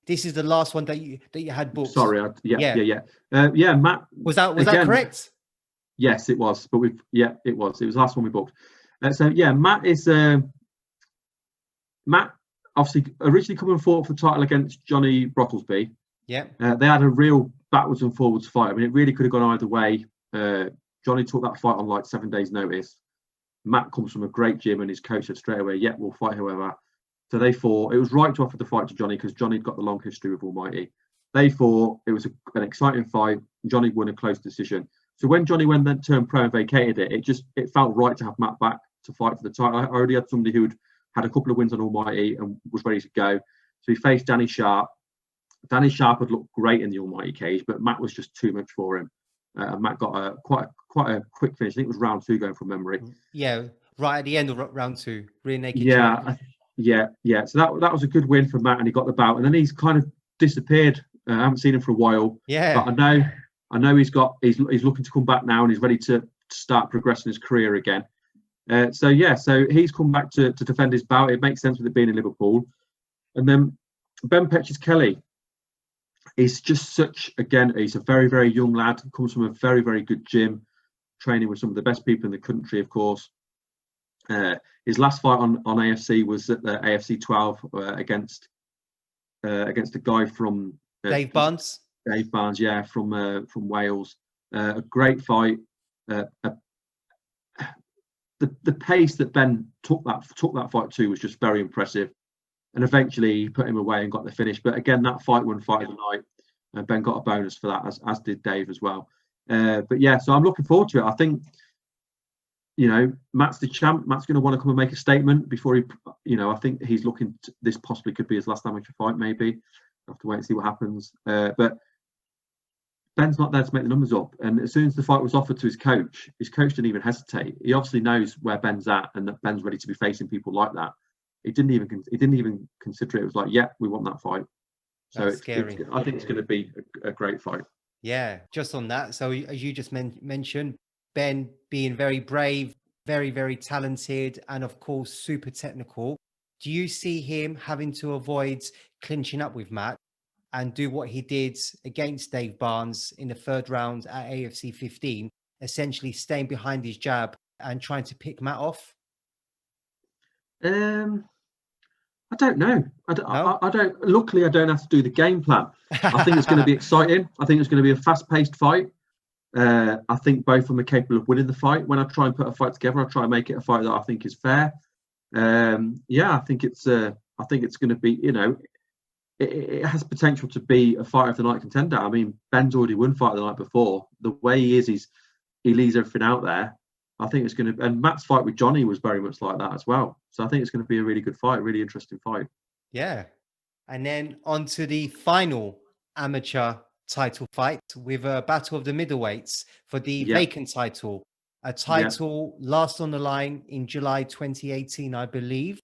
This is the last one that you had booked. Sorry, yeah. Matt, was that correct? Yes, it was. But it was the last one we booked. So yeah, Matt is Matt obviously originally coming forward for the title against Johnny Brocklesby. Yeah. They had a real backwards and forwards fight. I mean, it really could have gone either way. Johnny took that fight on like 7 days' notice. Matt comes from a great gym, and his coach said straight away, "Yeah, we'll fight whoever." So they fought. It was right to offer the fight to Johnny because Johnny'd got the long history with '𝘠𝘠𝘠. They fought. It was an exciting fight. Johnny won a close decision. So when Johnny then turned pro and vacated it felt right to have Matt back to fight for the title. I already had somebody who'd had a couple of wins on 𝘠𝘠𝘠 and was ready to go. So he faced Danny Sharp. Danny Sharp had looked great in the 𝘠𝘠𝘠 cage, but Matt was just too much for him. Matt got quite a quick finish. I think it was round 2 going from memory. Yeah, right at the end of round 2, rear naked. Yeah. So that was a good win for Matt, and he got the bout. And then he's kind of disappeared. I haven't seen him for a while. Yeah. But I know he's looking to come back now, and he's ready to start progressing his career again. So he's come back to defend his bout. It makes sense with it being in Liverpool. And then 𝘠𝘠𝘴𝘶 is just he's a very, very young lad, comes from a very, very good gym, training with some of the best people in the country, of course. His last fight on AFC was at the AFC 12 against a guy from Dave Barnes. Dave Barnes, yeah, from Wales. A great fight. The pace that Ben took that fight to was just very impressive. And eventually he put him away and got the finish. But again, that fight won fight of the night. And Ben got a bonus for that, as did Dave as well. But yeah, so I'm looking forward to it. I think, Matt's the champ. Matt's going to want to come and make a statement before he, I think he's looking this possibly could be his last amateur fight, maybe. We'll have to wait and see what happens. But Ben's not there to make the numbers up. And as soon as the fight was offered to his coach didn't even hesitate. He obviously knows where Ben's at and that Ben's ready to be facing people like that. He didn't even consider it. It was like, yeah, we want that fight. So That's scary. I think it's going to be a great fight. Yeah, just on that. So as you just mentioned, Ben being very brave, very, very talented, and of course, super technical. Do you see him having to avoid clinching up with Matt and do what he did against Dave Barnes in the 3rd round at AFC 15, essentially staying behind his jab and trying to pick Matt off? I don't know. I don't. Luckily, I don't have to do the game plan. I think it's going to be exciting. I think it's going to be a fast-paced fight. I think both of them are capable of winning the fight. When I try and put a fight together, I try and make it a fight that I think is fair. I think it's going to be. It has potential to be a fight of the night contender. I mean, Ben's already won fight of the night before. The way he leaves everything out there. I think it's going to, and Matt's fight with Johnny was very much like that as well. So I think it's going to be a really good fight, really interesting fight. Yeah. And then on to the final amateur title fight with a battle of the middleweights for the vacant title. A title last on the line in July 2018, I believe.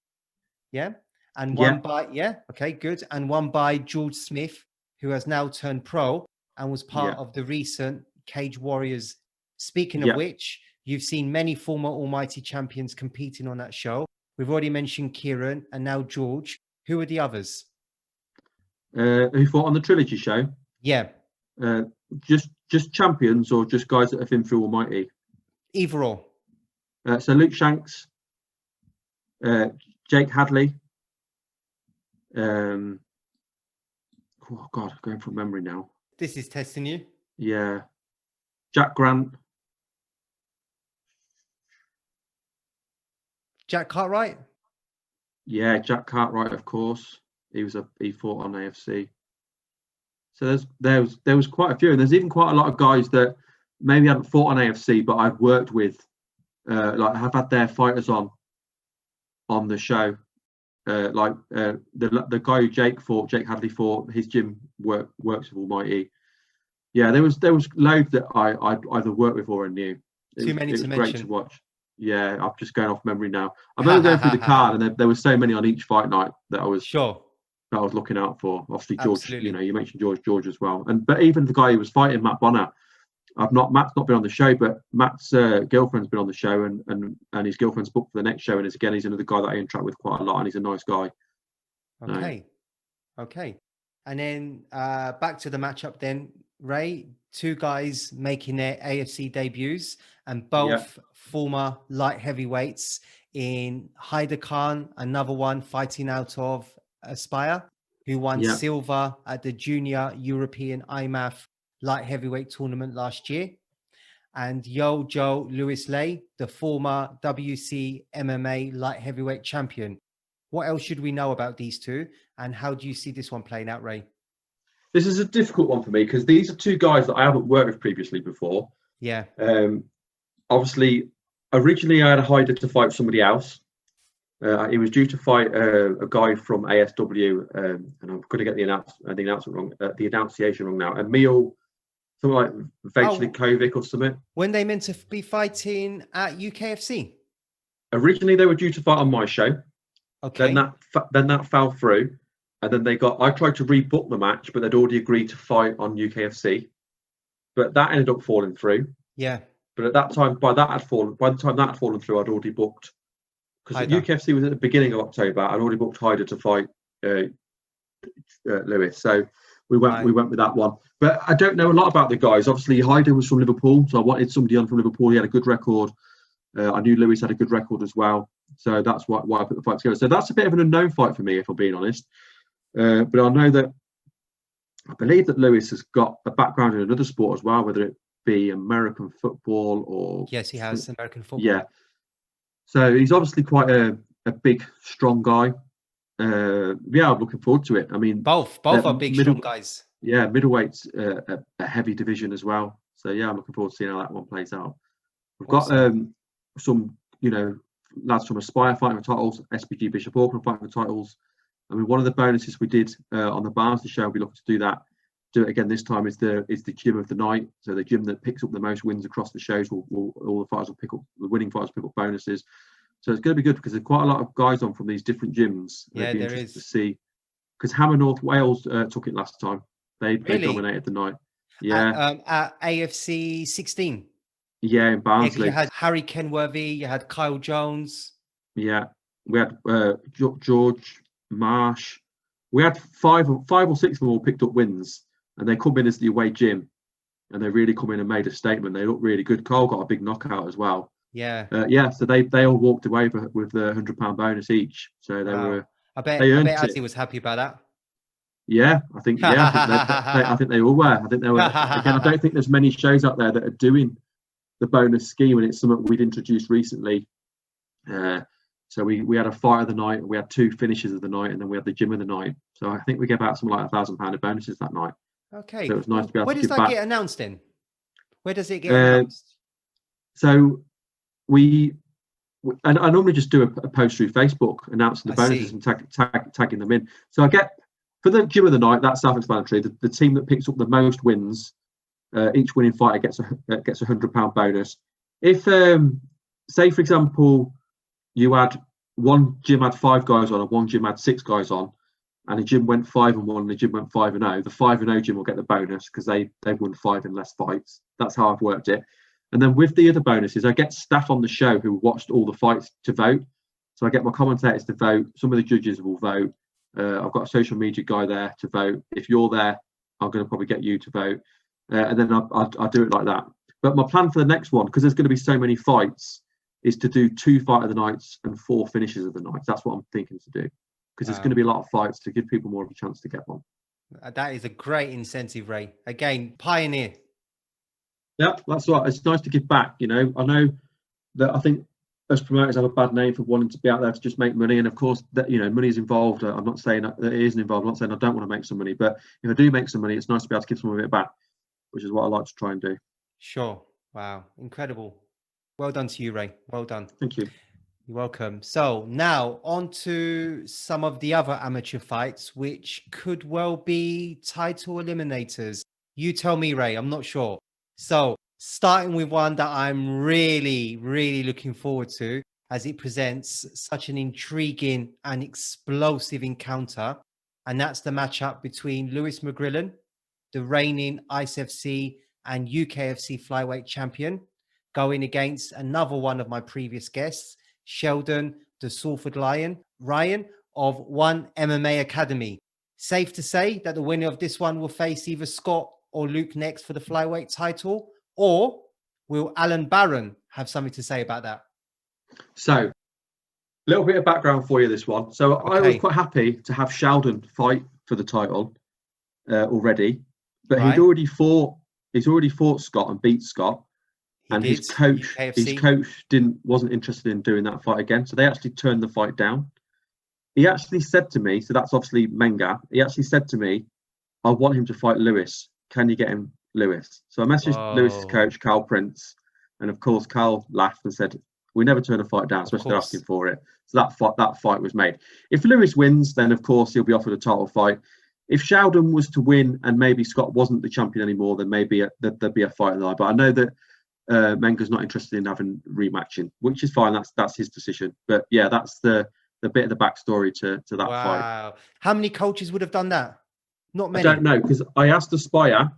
Yeah. And won by, okay, good. And won by George Smith, who has now turned pro and was part of the recent Cage Warriors. Speaking of which, you've seen many former Almighty champions competing on that show. We've already mentioned Kieran and now George. Who are the others? Who fought on the Trilogy show? Yeah. Just champions or just guys that have been through Almighty? Either or. So Luke Shanks, Jake Hadley. Oh God, going from memory now. This is testing you. Yeah. Jack Grant. Jack Cartwright? Yeah, Jack Cartwright, of course. He fought on AFC. So there was quite a few, and there's even quite a lot of guys that maybe haven't fought on AFC, but I've worked with, like have had their fighters on the show. The guy who Jake Hadley fought, his gym works with 𝘤𝘠𝘴𝘴. Yeah, there was loads that I either worked with or I knew. Too many to mention. Great to watch. Yeah, I'm just going off memory now. I'm only going through the card, and there was so many on each fight night that I was looking out for. Obviously, George. Absolutely. You mentioned George as well, but even the guy who was fighting, Matt Bonner. Matt's not been on the show, but Matt's girlfriend's been on the show, and his girlfriend's booked for the next show, and he's another guy that I interact with quite a lot, and he's a nice guy. Okay. And then back to the matchup then, Ray. Two guys making their AFC debuts, and both former light heavyweights in Haider Khan, another one fighting out of Aspire, who won silver at the Junior European IMAF light heavyweight tournament last year, and 𝘤𝘠𝘠𝘠, the former WC MMA light heavyweight champion. What else should we know about these two, and how do you see this one playing out, Ray? This is a difficult one for me because these are two guys that I haven't worked with previously before. Yeah. Obviously, originally I had Haider to fight somebody else. He was due to fight a guy from ASW, and I'm going to get the announcement wrong. The enunciation wrong now. Emil, something like 𝘱𝘭𝘢𝘐𝑗 or something. When they meant to be fighting at UKFC? Originally, they were due to fight on my show. Okay. Then that fell through, and then I tried to rebook the match, but they'd already agreed to fight on UKFC, but that ended up falling through. Yeah. But at that time, by the time that had fallen through, I'd already booked, because UKFC was at the beginning of October. I'd already booked Haider to fight Lewis, so we went with that one. But I don't know a lot about the guys. Obviously, Haider was from Liverpool, so I wanted somebody on from Liverpool. He had a good record. I knew Lewis had a good record as well, so that's why I put the fight together. So that's a bit of an unknown fight for me, if I'm being honest. But I believe that Lewis has got a background in another sport as well, whether it be American football or... Yes, he has American football. Yeah. So he's obviously quite a big, strong guy. I'm looking forward to it. I mean... Both are big, strong guys. Yeah, middleweight's a heavy division as well. So yeah, I'm looking forward to seeing how that one plays out. We've got some, lads from Aspire fighting for titles, SBG Bishop Auckland fighting for titles. I mean, one of the bonuses we did on the Barnsley show, we'll be looking to do it again this time, is the gym of the night. So the gym that picks up the most wins across the shows, all the fighters will pick up, the winning fighters pick up bonuses. So it's going to be good because there's quite a lot of guys on from these different gyms. Yeah, there is. To see, because Hammer North Wales took it last time. They dominated the night. Yeah. At AFC 16. Yeah, in Barnsley. You had Harry Kenworthy, you had Kyle Jones. Yeah, we had George Marsh. We had five or six of them all picked up wins, and they come in as the away gym, and they really come in and made a statement. They look really good. Cole got a big knockout as well. Yeah. So they all walked away with the £100 bonus each. So they were. I bet Azzy was happy about that. Yeah, I think. Yeah, I think they all were. I think they were. Again, I don't think there's many shows out there that are doing the bonus scheme, and it's something we'd introduced recently. So we had a fight of the night, we had two finishes of the night, and then we had the gym of the night. So I think we gave out something like £1,000 of bonuses that night. Okay. So it was nice to be able to give back. Where does that get announced then? Where does it get announced? So I normally just do a post through Facebook announcing the bonuses and tagging them in. So I get, for the gym of the night, that's self-explanatory. The team that picks up the most wins, each winning fighter gets a £100 bonus. If say for example, you had one gym had 5 guys on and one gym had 6 guys on, and the gym went 5-1 and the gym went 5-0, the 5-0 gym will get the bonus because they won 5 in less fights. That's how I've worked it. And then with the other bonuses, I get staff on the show who watched all the fights to vote. So I get my commentators to vote. Some of the judges will vote. I've got a social media guy there to vote. If you're there, I'm going to probably get you to vote. And then I'll do it like that. But my plan for the next one, because there's going to be so many fights, is to do 2 fight of the nights and 4 finishes of the nights. That's what I'm thinking to do, because there's going to be a lot of fights to give people more of a chance to get one. That is a great incentive, Ray. Again, pioneer. Yeah, that's right. It's nice to give back. I know that I think us promoters have a bad name for wanting to be out there to just make money, and of course that money is involved. I'm not saying that it isn't involved. I'm not saying I don't want to make some money, but if I do make some money, it's nice to be able to give some of it back, which is what I like to try and do. Sure. Wow. Incredible. Well done to you, Ray. Well done. Thank you. You're welcome. So now on to some of the other amateur fights, which could well be title eliminators. You tell me, Ray. I'm not sure. So starting with one that I'm really, really looking forward to, as it presents such an intriguing and explosive encounter. And that's the matchup between Lewis McGrillen, the reigning ICFC and UKFC flyweight champion, going against another one of my previous guests, Sheldon the Salford Ryan of One MMA Academy. Safe to say that the winner of this one will face either Scott or Luke next for the flyweight title, or will Alan Barron have something to say about that? So, a little bit of background for you, this one. So I was quite happy to have Sheldon fight for the title already, but Right. He's already fought Scott and beat Scott. His coach wasn't interested in doing that fight again, so they actually turned the fight down. He actually said to me, so that's obviously Menga. He actually said to me, "I want him to fight Lewis. Can you get him Lewis?" So I messaged Lewis's coach, Carl Prince, and of course Carl laughed and said, "We never turn a fight down, especially they're asking for it." So that fight was made. If Lewis wins, then of course he'll be offered a title fight. If Sheldon was to win and maybe Scott wasn't the champion anymore, then maybe there'd be a fight there. But I know that Menga's not interested in having rematching, which is fine. That's his decision. But yeah, that's the bit of the backstory to that fight. Wow. How many coaches would have done that? Not many. I don't know, because I asked Aspire,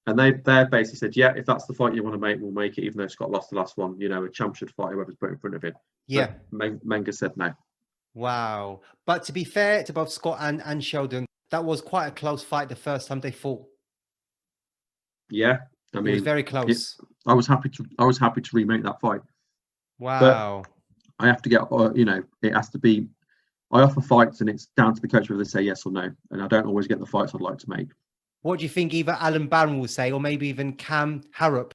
and they basically said, yeah, if that's the fight you want to make, we'll make it, even though Scott lost the last one. A champ should fight whoever's put in front of him. Yeah. But Menga said no. Wow. But to be fair to both Scott and Sheldon, that was quite a close fight the first time they fought. Yeah. I mean, it was very close. I was happy to remake that fight. Wow. But I have to get, it has to be, I offer fights and it's down to the coach whether they say yes or no. And I don't always get the fights I'd like to make. What do you think either Alan Barron will say, or maybe even Cam Harrop?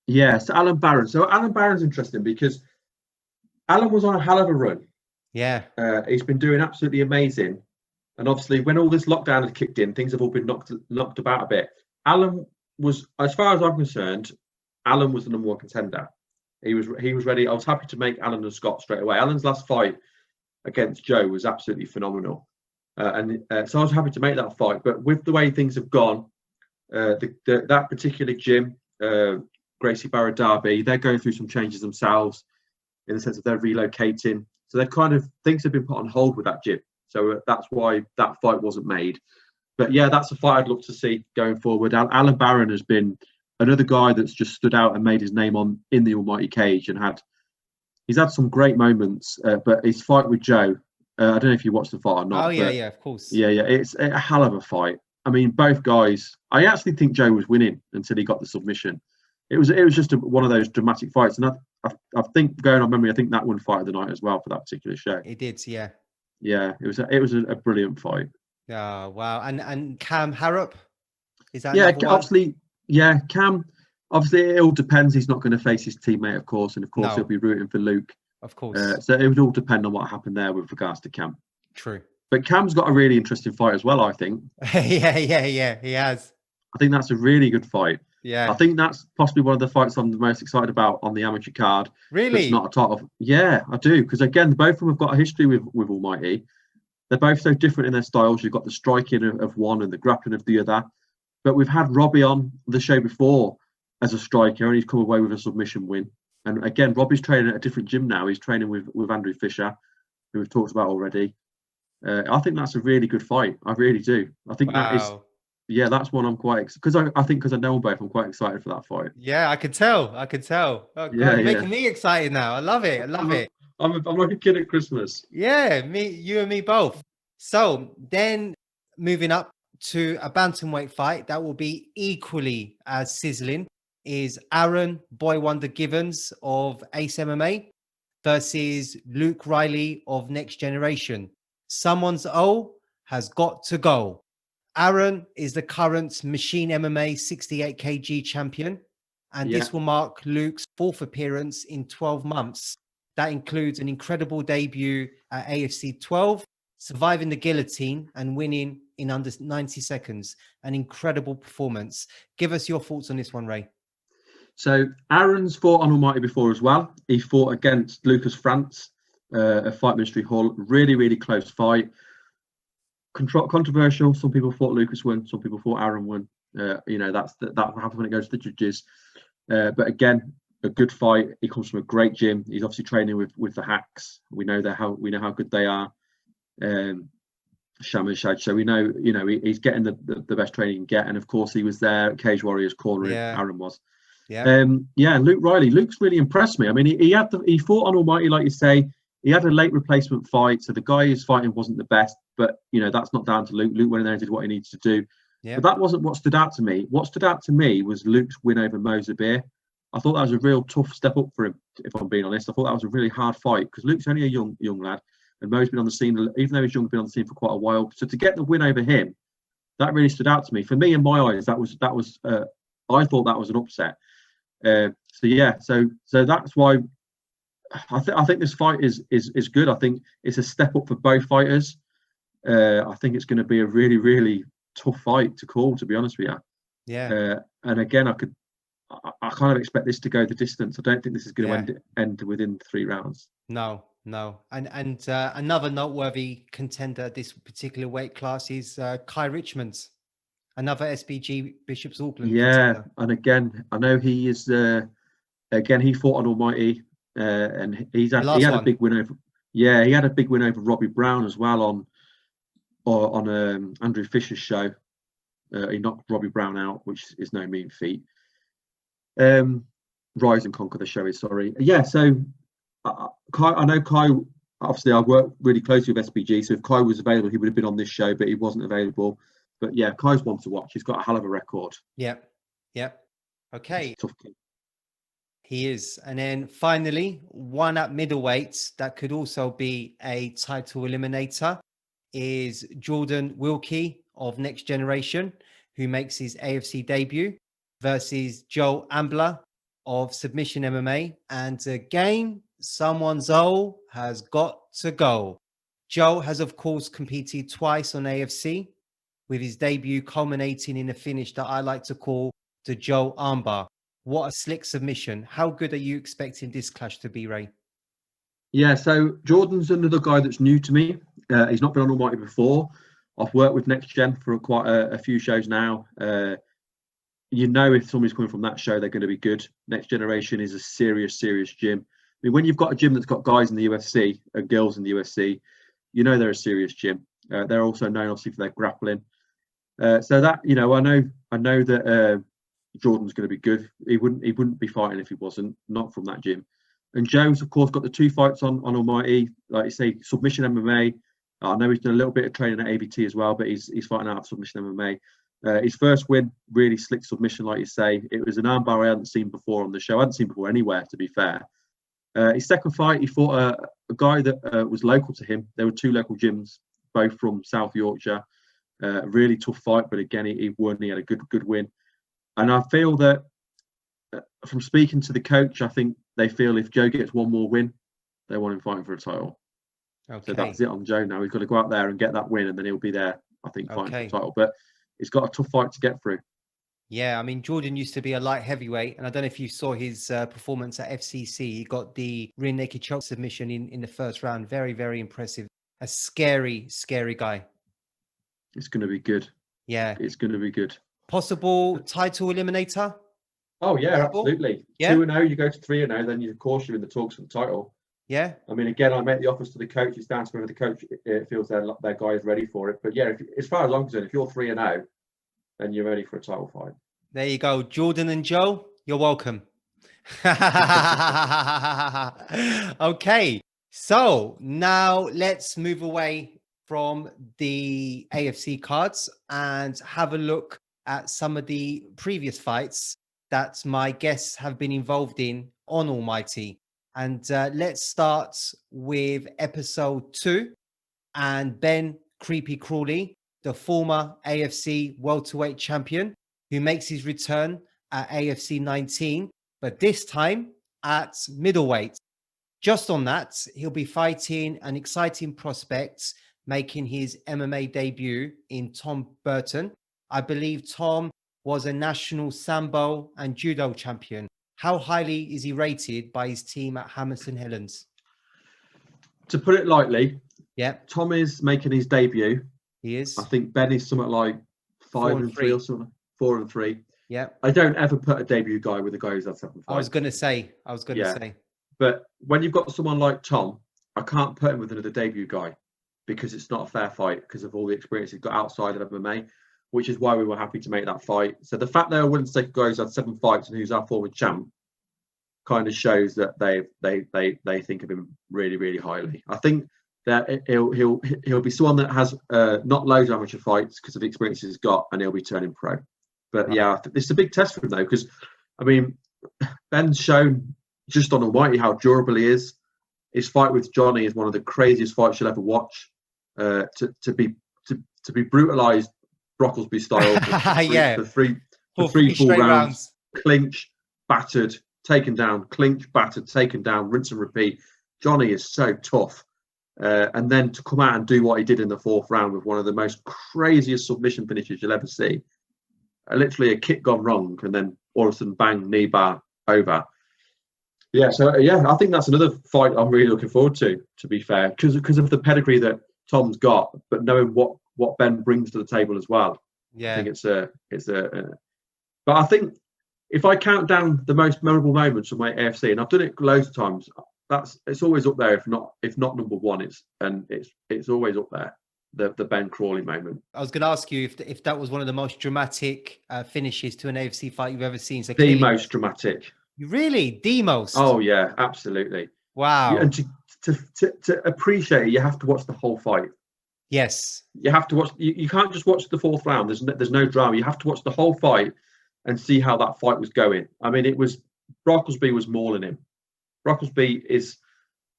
Yeah, so Alan Barron. So Alan Barron's interesting because Alan was on a hell of a run. Yeah. He's been doing absolutely amazing. And obviously when all this lockdown had kicked in, things have all been knocked about a bit. Alan was, as far as I'm concerned, Alan was the number one contender. He was ready. I was happy to make Alan and Scott straight away. Alan's last fight against Joe was absolutely phenomenal. So I was happy to make that fight. But with the way things have gone, that particular gym, 𝘬𝘭𝘆𝘆𝘁 Derby, they're going through some changes themselves in the sense that they're relocating. So they're things have been put on hold with that gym. So that's why that fight wasn't made. But yeah, that's a fight I'd love to see going forward. Alan Barron has been another guy that's just stood out and made his name in the almighty cage, and he's had some great moments. But his fight with Joe, I don't know if you watched the fight or not. Oh yeah, of course. Yeah, it's a hell of a fight. I mean, both guys. I actually think Joe was winning until he got the submission. It was just one of those dramatic fights, and I think, going on memory, I think that won fight of the night as well for that particular show. It did, yeah. Yeah, it was a brilliant fight. Oh wow! And Cam Harrop, is that? Yeah, obviously. Yeah, Cam. Obviously, it all depends. He's not going to face his teammate, of course, and of course he'll be rooting for Luke. Of course. So it would all depend on what happened there with regards to Cam. True. But Cam's got a really interesting fight as well, I think. yeah, he has. I think that's a really good fight. Yeah. I think that's possibly one of the fights I'm the most excited about on the amateur card. Really? It's not a title. Yeah, I do. Because again, both of them have got a history with Almighty. They're both so different in their styles. You've got the striking of one and the grappling of the other. But we've had Robbie on the show before as a striker, and he's come away with a submission win. And again, Robbie's training at a different gym now. He's training with Andrew Fisher, who we've talked about already. I think that's a really good fight. I really do. I think that is. Yeah, that's one I'm quite because I know them both. I'm quite excited for that fight. Yeah, I could tell. Oh, God, you're making me excited now. I love it. I'm like a kid at Christmas. Yeah, you and me both. So then, moving up to a bantamweight fight that will be equally as sizzling is Aaron Boy Wonder Givens of Ace MMA versus Luke Riley of Next Generation. Someone's O has got to go. Aaron is the current Machine MMA 68 kg champion, and this will mark Luke's 4th appearance in 12 months. That includes an incredible debut at AFC 12, surviving the guillotine and winning in under 90 seconds. An incredible performance. Give us your thoughts on this one, Ray. So Aaron's fought on Almighty before as well. He fought against Lucas France at Fight Ministry Hall. Really, really close fight. Controversial. Some people thought Lucas won. Some people thought Aaron won. That happens when it goes to the judges. But again, a good fight. He comes from a great gym. He's obviously training with the Hacks. We know how good they are. 𝘱𝘭𝘢𝘯. So we know, he's getting the best training he can get. And of course, he was there at Cage Warriors cornering. Yeah. Aaron was. Yeah. Luke Riley. Luke's really impressed me. I mean, he fought on Almighty, like you say. He had a late replacement fight, so the guy he's fighting wasn't the best. But that's not down to Luke. Luke went in there and did what he needed to do. Yeah. But that wasn't what stood out to me. What stood out to me was Luke's win over 𝘠𝘠𝘴𝘆. I thought that was a real tough step up for him, if I'm being honest. I thought that was a really hard fight because Luke's only a young lad, and 𝘠𝘠𝘆's been on the scene, even though he's young, been on the scene for quite a while. So to get the win over him, that really stood out to me. For me, in my eyes, I thought that was an upset. So that's why I think this fight is good. I think it's a step up for both fighters. I think it's going to be a really, really tough fight to call, to be honest with you. Yeah. And again, I kind of expect this to go the distance. I don't think this is going to end within 3 rounds. No. And another noteworthy contender this particular weight class is Kai Richmond, another SBG Bishop's Auckland contender. And again, I know he is. He fought on Almighty, and he had a big win over. Yeah, he had a big win over Robbie Brown as well on Andrew Fisher's show. He knocked Robbie Brown out, which is no mean feat. Rise and Conquer the show is sorry. Yeah, so I know Kai. Obviously, I work really closely with SBG, so if Kai was available, he would have been on this show, but he wasn't available. But yeah, Kai's one to watch. He's got a hell of a record. Yeah. Okay. Tough kid. He is. And then finally, one at middleweight that could also be a title eliminator is 𝘠𝘩𝘰𝘵 of Next Generation, who makes his AFC debut, versus 𝘠𝘩𝘵𝘵 of Submission MMA. And again, someone's O has got to go. Joe has, of course, competed twice on AFC, with his debut culminating in a finish that I like to call the Joe Armbar. What a slick submission. How good are you expecting this clash to be, Ray? Yeah, so Jordan's another guy that's new to me. He's not been on Almighty before. I've worked with Next Gen for quite a few shows now. If somebody's coming from that show, they're going to be good. Next Generation is a serious gym. I mean, when you've got a gym that's got guys in the UFC and girls in the UFC, they're a serious gym. They're also known, obviously, for their grappling. So that, I know that Jordan's going to be good. He wouldn't be fighting if he wasn't, not from that gym. And Joe's, of course, got the 2 fights on Almighty. Like you say, Submission MMA. I know he's done a little bit of training at ABT as well, but he's fighting out of Submission MMA. His first win, really slick submission, like you say. It was an armbar I hadn't seen before on the show. I hadn't seen before anywhere, to be fair. His second fight, he fought a guy that was local to him. There were 2 local gyms, both from South Yorkshire. Really tough fight, but again, he won. He had a good win. And I feel that from speaking to the coach, I think they feel if Joe gets one more win, they want him fighting for a title. Okay. So that's it on Joe now. He's got to go out there and get that win, and then he'll be there, I think, fighting for the title. But he's got a tough fight to get through. Yeah, I mean, Jordan used to be a light heavyweight, and I don't know if you saw his performance at FCC. He got the rear naked choke submission in the first round. Very, very impressive. A scary guy. It's going to be good. Yeah. It's going to be good. Possible title eliminator? Oh, yeah, possible? Absolutely. Yeah. 2-0, you go to 3-0, then of course you're in the talks for the title. Yeah. I mean, again, I make the offers to the coach. It's down to whether the coach feels their guy is ready for it. But yeah, as far as I'm concerned, if you're 3-0, then you're ready for a title fight. There you go. Jordan and Joe, you're welcome. Okay. So now let's move away from the AFC cards and have a look at some of the previous fights that my guests have been involved in on Almighty. And let's start with episode 2 and Ben Creepy Crawley, the former AFC welterweight champion, who makes his return at AFC 19, but this time at middleweight. Just on that, he'll be fighting an exciting prospect, making his MMA debut in Tom Burton. I believe Tom was a national Sambo and judo champion. How highly is he rated by his team at Hamilton Highlands? To put it lightly, Yeah, Tom is making his debut. he is. I think Ben is something like 5-3 or something, 4-3. Yeah, I don't ever put a debut guy with a guy who's had 7 fights. I was going to say. But when you've got someone like Tom, I can't put him with another debut guy because it's not a fair fight because of all the experience he's got outside of MMA, which is why we were happy to make that fight. So the fact they were willing to take a guy who's had 7 fights and who's our former champ kind of shows that they think of him really, really highly. I think that he'll be someone that has not loads of amateur fights because of the experiences he's got, and he'll be turning pro. But Right. yeah, it's a big test for him though, because I mean, Ben's shown just on Almighty how durable he is. His fight with Johnny is one of the craziest fights you'll ever watch. To be brutalized Brocklesby style for three full rounds, clinch, battered, taken down, clinch, battered, taken down, rinse and repeat. Johnny is so tough. And then to come out and do what he did in the 4th round with one of the most craziest submission finishes you'll ever see. Literally a kick gone wrong, and then all of a sudden, bang, knee bar, over. Yeah, so yeah, I think that's another fight I'm really looking forward to be fair, because of the pedigree that Tom's got, but knowing what Ben brings to the table as well. Yeah, I think but I think if I count down the most memorable moments of my AFC, and I've done it loads of times, it's always up there, if not number one. It's always up there. The Ben Crawley moment. I was going to ask you if that was one of the most dramatic finishes to an AFC fight you've ever seen. So the most dramatic. Really, the most. Oh yeah, absolutely. Wow. And to appreciate it, you have to watch the whole fight. Yes. You have to watch. You can't just watch the 4th round. There's no drama. You have to watch the whole fight and see how that fight was going. I mean, Brocklesby was mauling him. Brocklesby is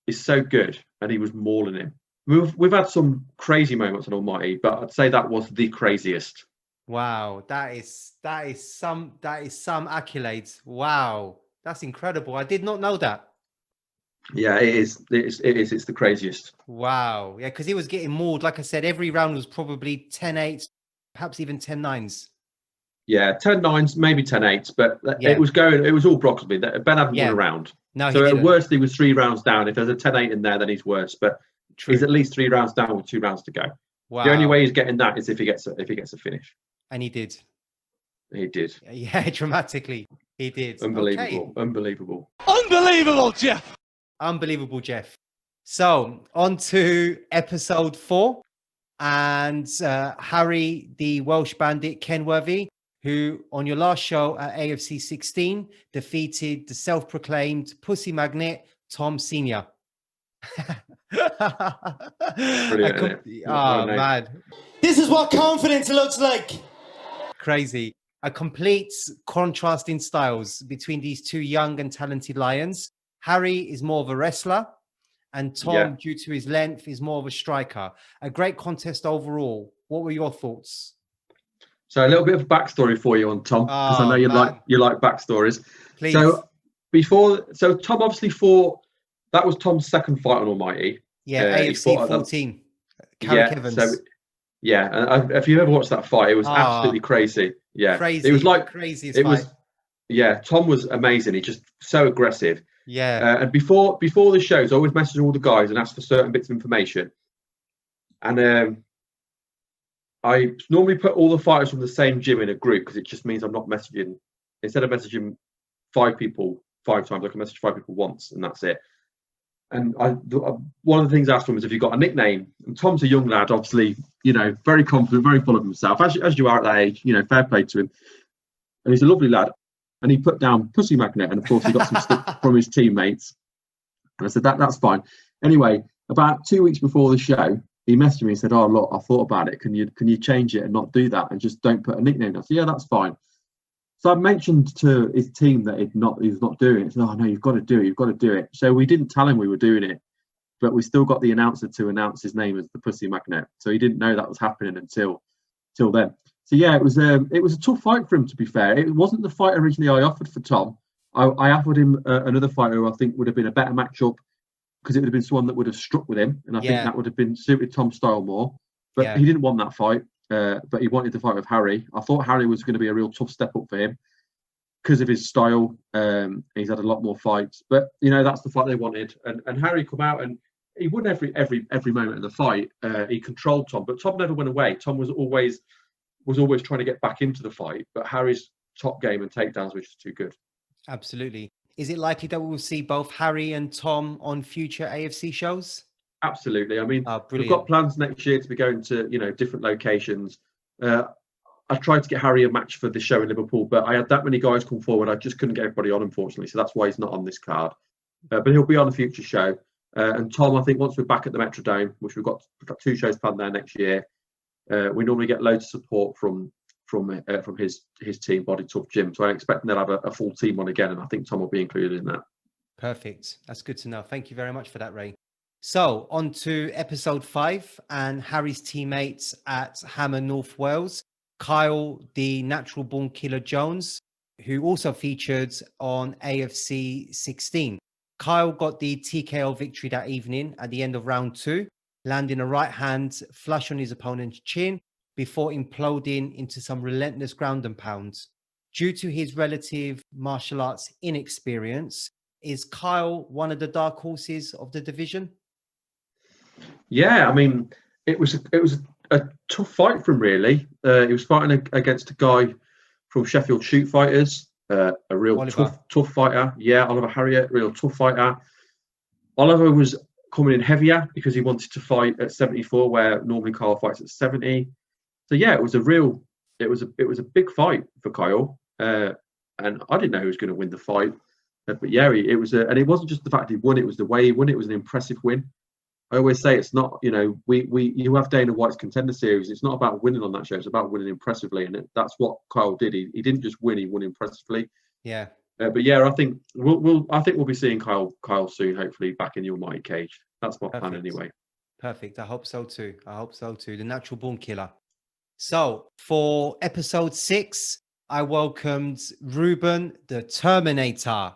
so good, and he was mauling him. We've had some crazy moments on Almighty, but I'd say that was the craziest. Wow, that is some accolades. Wow, that's incredible. I did not know that. Yeah, it is. It's the craziest. Wow. Yeah, because he was getting mauled. Like I said, every round was probably 10-8, perhaps even 10-9s. Yeah, 10-9s, maybe 10-8s, but Yeah. it was all Brocklesby. Ben hadn't won a round. No, he So at didn't. worst, he was 3 rounds down. If there's a 10-8 in there, then he's worse. But True. he's at least 3 rounds down with 2 rounds to go. Wow. The only way he's getting that is if he gets a finish. And he did. He did. Yeah, dramatically. He did. Unbelievable. Okay. Unbelievable. Unbelievable, Jeff. Unbelievable, Jeff. So on to episode 4, and Harry, the Welsh bandit Kenworthy, who on your last show at AFC 16 defeated the self-proclaimed pussy magnet Tom Senior. Brilliant, isn't it? Oh man, This is what confidence looks like. crazy. A complete contrast in styles between these two young and talented lions. Harry is more of a wrestler, and Tom, Yeah. due to his length, is more of a striker. A great contest overall. What were your thoughts? So a little bit of backstory for you on Tom, because I know you man. like backstories. Please. So Tom obviously fought. That was Tom's 2nd fight on Almighty. Yeah, he AFC fought at 14. Carrick Evans. And if you ever watched that fight, it was absolutely crazy. Yeah, Crazy. it was like craziest it fight. was. Yeah, Tom was amazing. He just so aggressive. Yeah. And before the shows, I always message all the guys and ask for certain bits of information. And I normally put all the fighters from the same gym in a group because it just means I'm not messaging. Instead of messaging 5 people 5 times, I can message 5 people once, and that's it. And one of the things I asked him was, have you got a nickname? And Tom's a young lad, obviously, very confident, very full of himself, as you are at that age, fair play to him. And he's a lovely lad. And he put down Pussy Magnet, and of course he got some stuff from his teammates. And I said, that's fine. Anyway, about 2 weeks before the show, he messaged me and said, oh, look, I thought about it. Can you change it and not do that and just don't put a nickname? I said, yeah, that's fine. So I mentioned to his team that he was not doing it. He said, oh, no, you've got to do it. So we didn't tell him we were doing it, but we still got the announcer to announce his name as the Pussy Magnet. So he didn't know that was happening until then. So yeah, it was a tough fight for him, to be fair. It wasn't the fight originally I offered for Tom. I offered him another fighter who I think would have been a better matchup because it would have been someone that would have struck with him, and I think that would have been suited Tom's style more. But he didn't want that fight, but he wanted the fight with Harry. I thought Harry was going to be a real tough step up for him because of his style. He's had a lot more fights, but that's the fight they wanted. And Harry come out and he won every moment of the fight. He controlled Tom, but Tom never went away. Tom was always trying to get back into the fight, but Harry's top game and takedowns was just too good. Absolutely. Is it likely that we will see both Harry and Tom on future AFC shows? Absolutely. I mean, we've got plans next year to be going to different locations. I tried to get Harry a match for the show in Liverpool, but I had that many guys come forward. I just couldn't get everybody on, unfortunately. So that's why he's not on this card. But he'll be on a future show. And Tom, I think once we're back at the Metrodome, which we've got 2 shows planned there next year, we normally get loads of support from his team, Body Tough Gym. So I expect they'll have a full team on again, and I think Tom will be included in that. Perfect. That's good to know. Thank you very much for that, Ray. So on to episode 5 and Harry's teammates at Hammer, North Wales, Kyle, the natural born killer Jones, who also featured on AFC 16. Kyle got the TKO victory that evening at the end of round 2, landing a right hand flush on his opponent's chin before imploding into some relentless ground and pounds. Due to his relative martial arts inexperience, is Kyle one of the dark horses of the division? Yeah, I mean, it was a tough fight for him, really. He was fighting against a guy from Sheffield Shoot Fighters, a real tough fighter. Yeah, Oliver Harriet, real tough fighter. Oliver was coming in heavier because he wanted to fight at 74, where normally Kyle fights at 70. So yeah, it was a big fight for Kyle, and I didn't know who was going to win the fight. But yeah, and it wasn't just the fact he won; it was the way he won. It was an impressive win. I always say it's not, you have Dana White's Contender Series. It's not about winning on that show. It's about winning impressively, and that's what Kyle did. He didn't just win; he won impressively. Yeah. But yeah, I think we'll be seeing Kyle soon, hopefully back in the almighty cage. That's my plan anyway. Perfect. I hope so too. The natural born killer. So for episode 6, I welcomed Ruben the Terminator,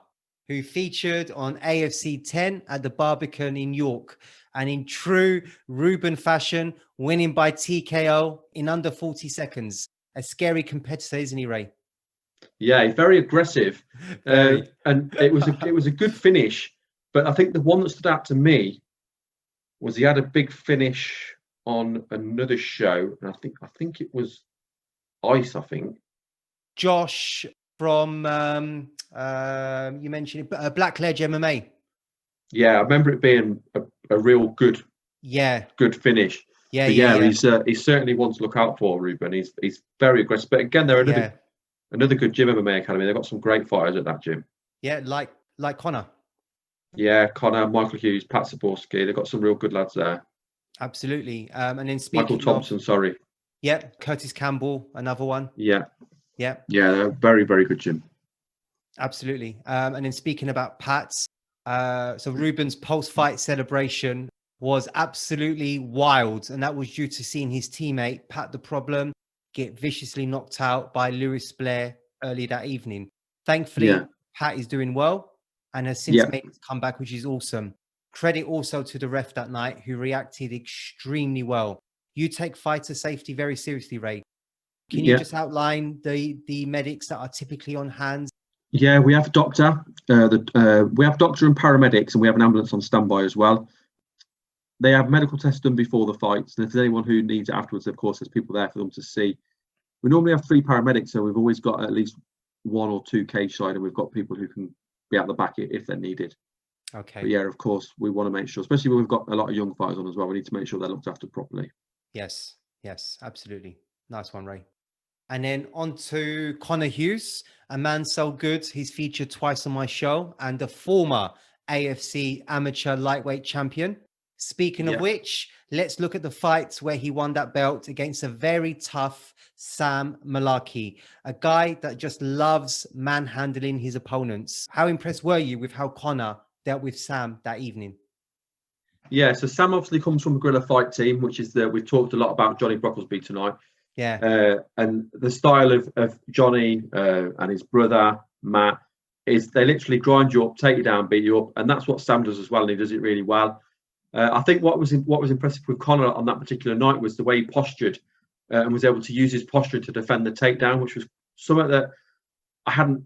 who featured on AFC 10 at the Barbican in York. And in true Ruben fashion, winning by TKO in under 40 seconds. A scary competitor, isn't he, Ray? Yeah, he's very aggressive. And it was a good finish. But I think the one that stood out to me was he had a big finish on another show. And I think it was Ice, I think. Josh from, you mentioned it, Black Ledge MMA. Yeah, I remember it being a real good finish. Yeah. He's certainly one to look out for, Ruben. He's very aggressive. But again, they're another good gym MMA academy. They've got some great fighters at that gym. Yeah, like Connor. Yeah, Connor, Michael Hughes, Pat Saborski. They've got some real good lads there. Absolutely. And then speaking Michael Thompson, sorry. Yeah, Curtis Campbell, another one. Yeah, they're a very, very good gym. Absolutely. And then speaking about Pat's, so Ruben's post-fight celebration was absolutely wild, and that was due to seeing his teammate Pat the Problem get viciously knocked out by Lewis Blair early that evening. Thankfully, Pat is doing well and has since made his comeback, which is awesome. Credit also to the ref that night, who reacted extremely well. You take fighter safety very seriously, Ray. Can you just outline the medics that are typically on hand? Yeah, we have a doctor. We have doctor and paramedics, and we have an ambulance on standby as well. They have medical tests done before the fights, and if there's anyone who needs it afterwards, of course, there's people there for them to see. We normally have 3 paramedics, so we've always got at least 1 or 2 cage side, and we've got people who can be at the back if they're needed. Okay. But yeah, of course, we want to make sure, especially when we've got a lot of young fighters on as well, we need to make sure they're looked after properly. Yes, absolutely. Nice one, Ray. And then on to Connor Hughes, a man so good, he's featured twice on my show, and a former AFC amateur lightweight champion. Speaking of which, let's look at the fights where he won that belt against a very tough Sam Malarkey, a guy that just loves manhandling his opponents. How impressed were you with how Connor dealt with Sam that evening? Yeah, so Sam obviously comes from the Guerrilla Fight team, which is we've talked a lot about Johnny Brocklesby tonight. Yeah. And the style of Johnny and his brother, Matt, is they literally grind you up, take you down, beat you up, and that's what Sam does as well, and he does it really well. I think what was impressive with Conor on that particular night was the way he postured and was able to use his posture to defend the takedown, which was something that I don't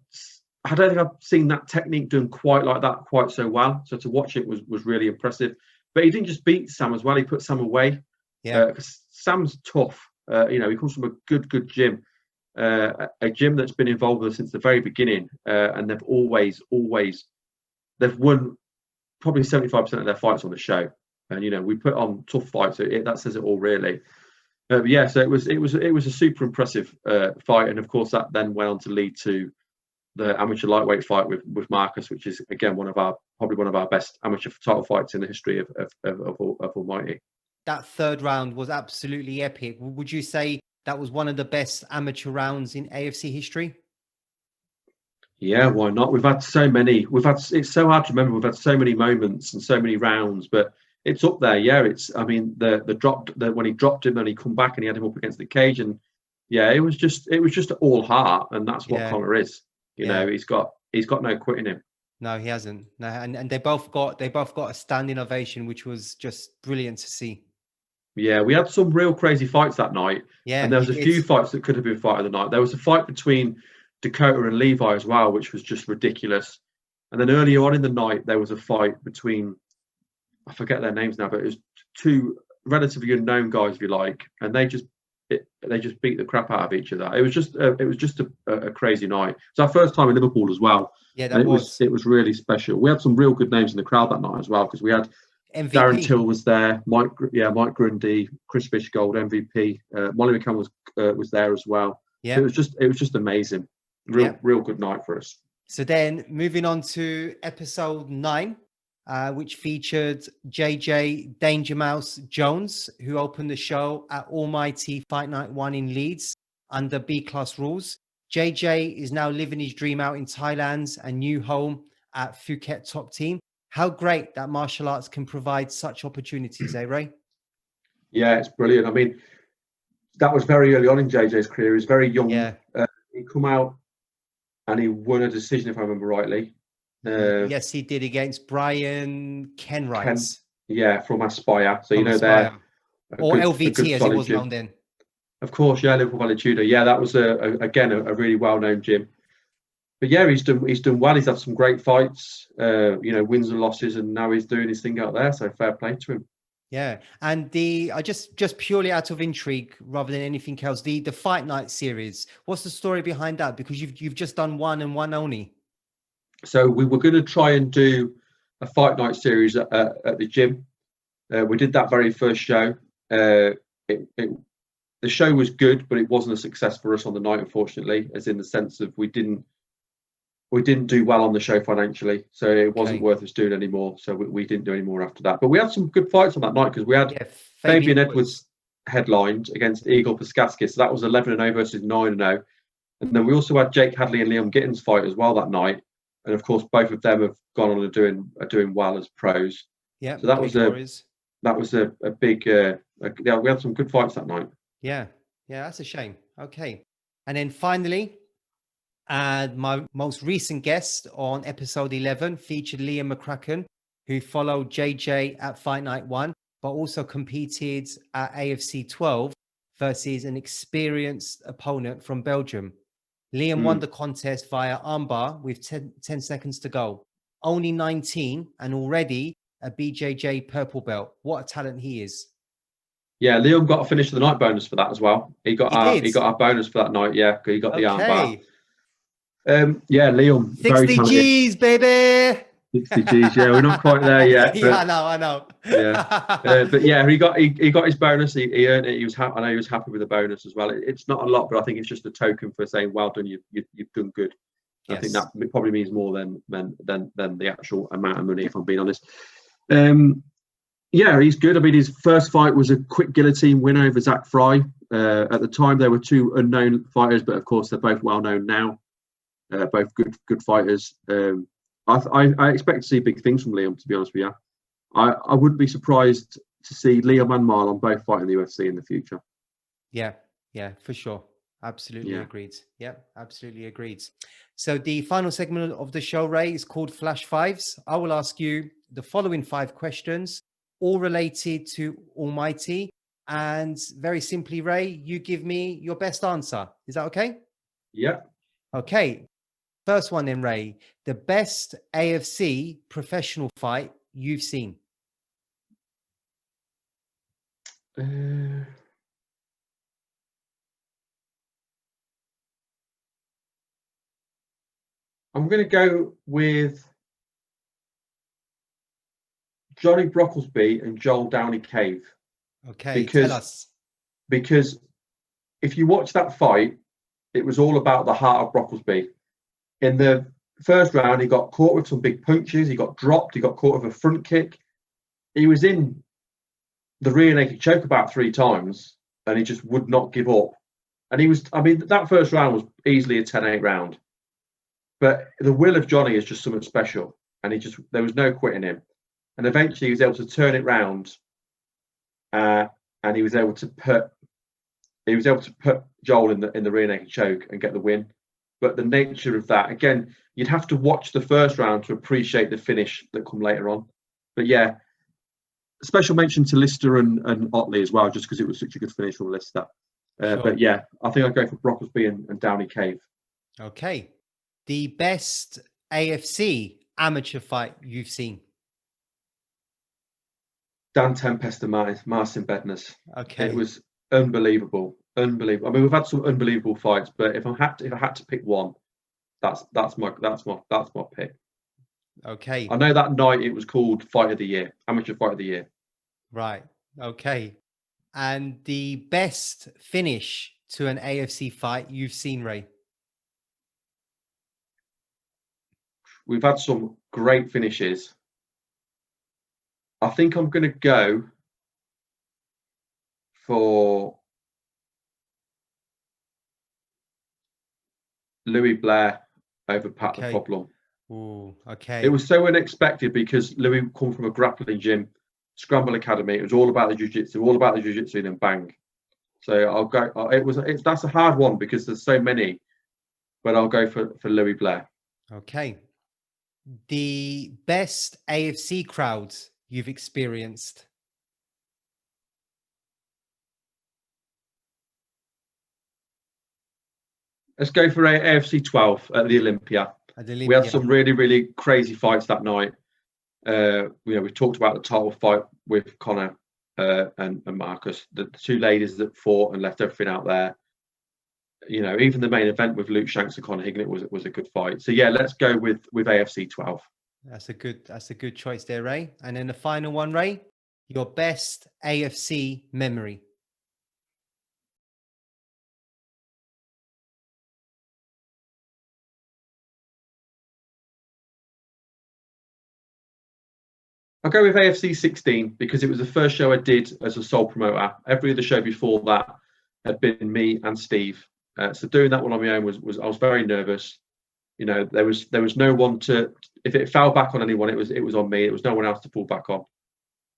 think I've seen that technique done quite like that quite so well. So to watch it was really impressive. But he didn't just beat Sam as well; he put Sam away. Yeah, because Sam's tough. He comes from a good gym, a gym that's been involved with us since the very beginning, and they've always they've won probably 75% of their fights on the show. And we put on tough fights, so that says it all really. So it was a super impressive fight, and of course that then went on to lead to the amateur lightweight fight with Marcus, which is again probably one of our best amateur title fights in the history of Almighty. that third round was absolutely epic. Would you say that was one of the best amateur rounds in AFC history? Yeah, why not? We've had so many. It's so hard to remember. We've had so many moments and so many rounds, but it's up there. Yeah, the drop when he dropped him and he come back and he had him up against the cage, and yeah, it was just all heart, and that's what Conor is. You know, he's got no quit in him. No, he hasn't. No, and they both got a standing ovation, which was just brilliant to see. Yeah, we had some real crazy fights that night. Yeah, and there was a few fights that could have been fight of the night. There was a fight between Dakota and Levi as well, which was just ridiculous. And then earlier on in the night, there was a fight between, I forget their names now, but it was two relatively unknown guys, if you like, and they just beat the crap out of each other. It was just a crazy night. It's our first time in Liverpool as well. Yeah, it was really special. We had some real good names in the crowd that night as well, because we had MVP. Darren Till was there, Mike Grundy, Chris Fishgold, MVP. Molly McCann was there as well. Yeah, it was just amazing. Real good night for us. So then moving on to episode 9, which featured JJ Danger Mouse Jones, who opened the show at Almighty Fight Night 1 in Leeds under B-class rules. JJ is now living his dream out in Thailand and new home at Phuket Top Team. How great that martial arts can provide such opportunities, Ray? Yeah, it's brilliant. I mean, that was very early on in JJ's career. He was very young. Yeah. He come out and he won a decision, if I remember rightly. Yes, he did, against Brian Kenwright. From Aspire. So, Aspire. Or LVT, as it was known then. Of course, yeah, Liverpool Valley Tudor. Yeah, that was again a really well-known gym. But yeah, he's done well. He's had some great fights, wins and losses, and now he's doing his thing out there. So fair play to him. Yeah, and I just purely out of intrigue rather than anything else, the Fight Night series. What's the story behind that? Because you've just done one and one only. So we were going to try and do a Fight Night series at the gym. We did that very first show. The show was good, but it wasn't a success for us on the night, unfortunately, as in the sense of we didn't do well on the show financially, so it wasn't worth us doing anymore. So we didn't do any more after that. But we had some good fights on that night, because we had Fabian Edwards headlined against Eagle Paskaskis. So that was 11-0 versus 9-0. And then we also had Jake Hadley and Liam Gittins fight as well that night. And of course, both of them have gone on and are doing well as pros. Yeah. So that was a big. We had some good fights that night. Yeah, that's a shame. Okay, and then finally, my most recent guest on episode 11 featured Liam Mccracken, who followed JJ at Fight Night 1, but also competed at AFC 12 versus an experienced opponent from Belgium. Liam won the contest via armbar with 10 seconds to go. Only 19 and already a BJJ purple belt. What a talent he is. Yeah, Liam got a finish of the night bonus for that as well. He got our bonus for that night. Yeah, he got the armbar. Liam. 60 G's, baby. 60 G's. Yeah, we're not quite there yet. Yeah, I know. Yeah, but yeah, he got his bonus. He earned it. He was happy. I know he was happy with the bonus as well. It's not a lot, but I think it's just a token for saying, "Well done, you've done good." Yes. I think that probably means more than the actual amount of money, if I'm being honest. Yeah, he's good. I mean, his first fight was a quick guillotine win over Zach Fry. At the time, there were two unknown fighters, but of course, they're both well known now. Both good fighters. I expect to see big things from Liam, to be honest with you. I wouldn't be surprised to see Liam and Marlon both fight in the UFC in the future. Yeah, for sure. Absolutely Yeah. agreed. Yep, absolutely agreed. So the final segment of the show, Ray, is called Flash Fives. I will ask you the following 5 questions, all related to 𝘠𝘭𝘢. And very simply, Ray, you give me your best answer. Is that okay? Yeah. Okay. First one then, Ray. The best AFC professional fight you've seen? I'm going to go with Johnny Brocklesby and 𝘠𝘪𝘵𝘵. Okay, tell us. Because if you watch that fight, it was all about the heart of Brocklesby. In the first round, he got caught with some big punches. He got dropped. He got caught with a front kick. He was in the rear naked choke about 3 times, and he just would not give up. And he was, I mean, that first round was easily a 10-8 round. But the will of Johnny is just something special. And there was no quitting him. And eventually he was able to turn it round. And he was able to put Joel in the rear naked choke and get the win. But the nature of that, again, you'd have to watch the first round to appreciate the finish that come later on. But yeah, special mention to Lister and Otley as well, just because it was such a good finish from Lister. Sure. But yeah, I think I'd go for Brocklesby and 𝘠𝘪𝘵𝘵. Okay. The best AFC amateur fight you've seen? Dan Tempest and Marcin Bednarz. Okay. It was unbelievable. I mean, we've had some unbelievable fights, but if I had to pick one, that's my pick. Okay. I know that night it was called Fight of the Year, Amateur Fight of the Year. Right. Okay. And the best finish to an AFC fight you've seen, Ray? We've had some great finishes. I think I'm going to go for Louis Blair over Pat the Problem. Ooh, okay. It was so unexpected because Louis come from a grappling gym, Scramble Academy. It was all about the jiu-jitsu, and then bang. So I'll go. That's a hard one because there's so many, but I'll go for Louis Blair. Okay. The best AFC crowds you've experienced? Let's go for AFC 12 at the Olympia. We had some really, really crazy fights that night. We talked about the title fight with Connor and Marcus, the 2 ladies that fought and left everything out there. Even the main event with Luke Shanks and Conor Hignett was a good fight. So yeah, let's go with AFC 12. That's a good choice there, Ray. And then the final one, Ray, your best AFC memory. I'll go with AFC 16 because it was the first show I did as a sole promoter. Every other show before that had been me and Steve. So doing that one on my own was I was very nervous. There was no one to, if it fell back on anyone, it was on me. It was no one else to fall back on.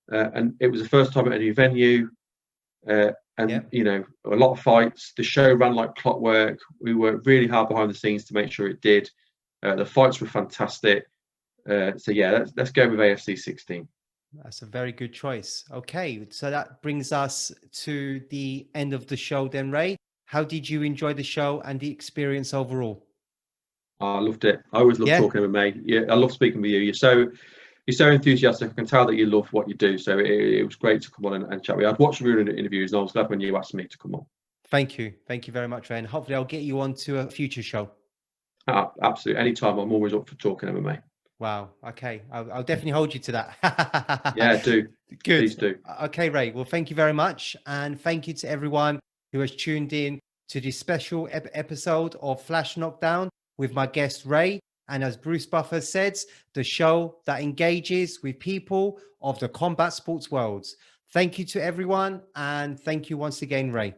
And it was the first time at a new venue. A lot of fights. The show ran like clockwork. We worked really hard behind the scenes to make sure it did. The fights were fantastic. So yeah, let's go with AFC 16. That's a very good choice. Okay, so that brings us to the end of the show then, Ray. How did you enjoy the show and the experience overall? I loved it. I always love talking MMA. Yeah, I love speaking with you. You're so enthusiastic. I can tell that you love what you do. So it was great to come on and chat with you. I'd watched your interviews and I was glad when you asked me to come on. Thank you. Thank you very much, Ray. And hopefully I'll get you on to a future show. Absolutely. Anytime. I'm always up for talking MMA. Wow. Okay. I'll definitely hold you to that. Yeah, do. Good. Please do. Okay, Ray. Well, thank you very much. And thank you to everyone who has tuned in to this special episode of Flash Knockdown with my guest, Ray. And as Bruce Buffer said, the show that engages with people of the combat sports world. Thank you to everyone. And thank you once again, Ray.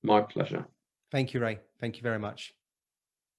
My pleasure. Thank you, Ray. Thank you very much.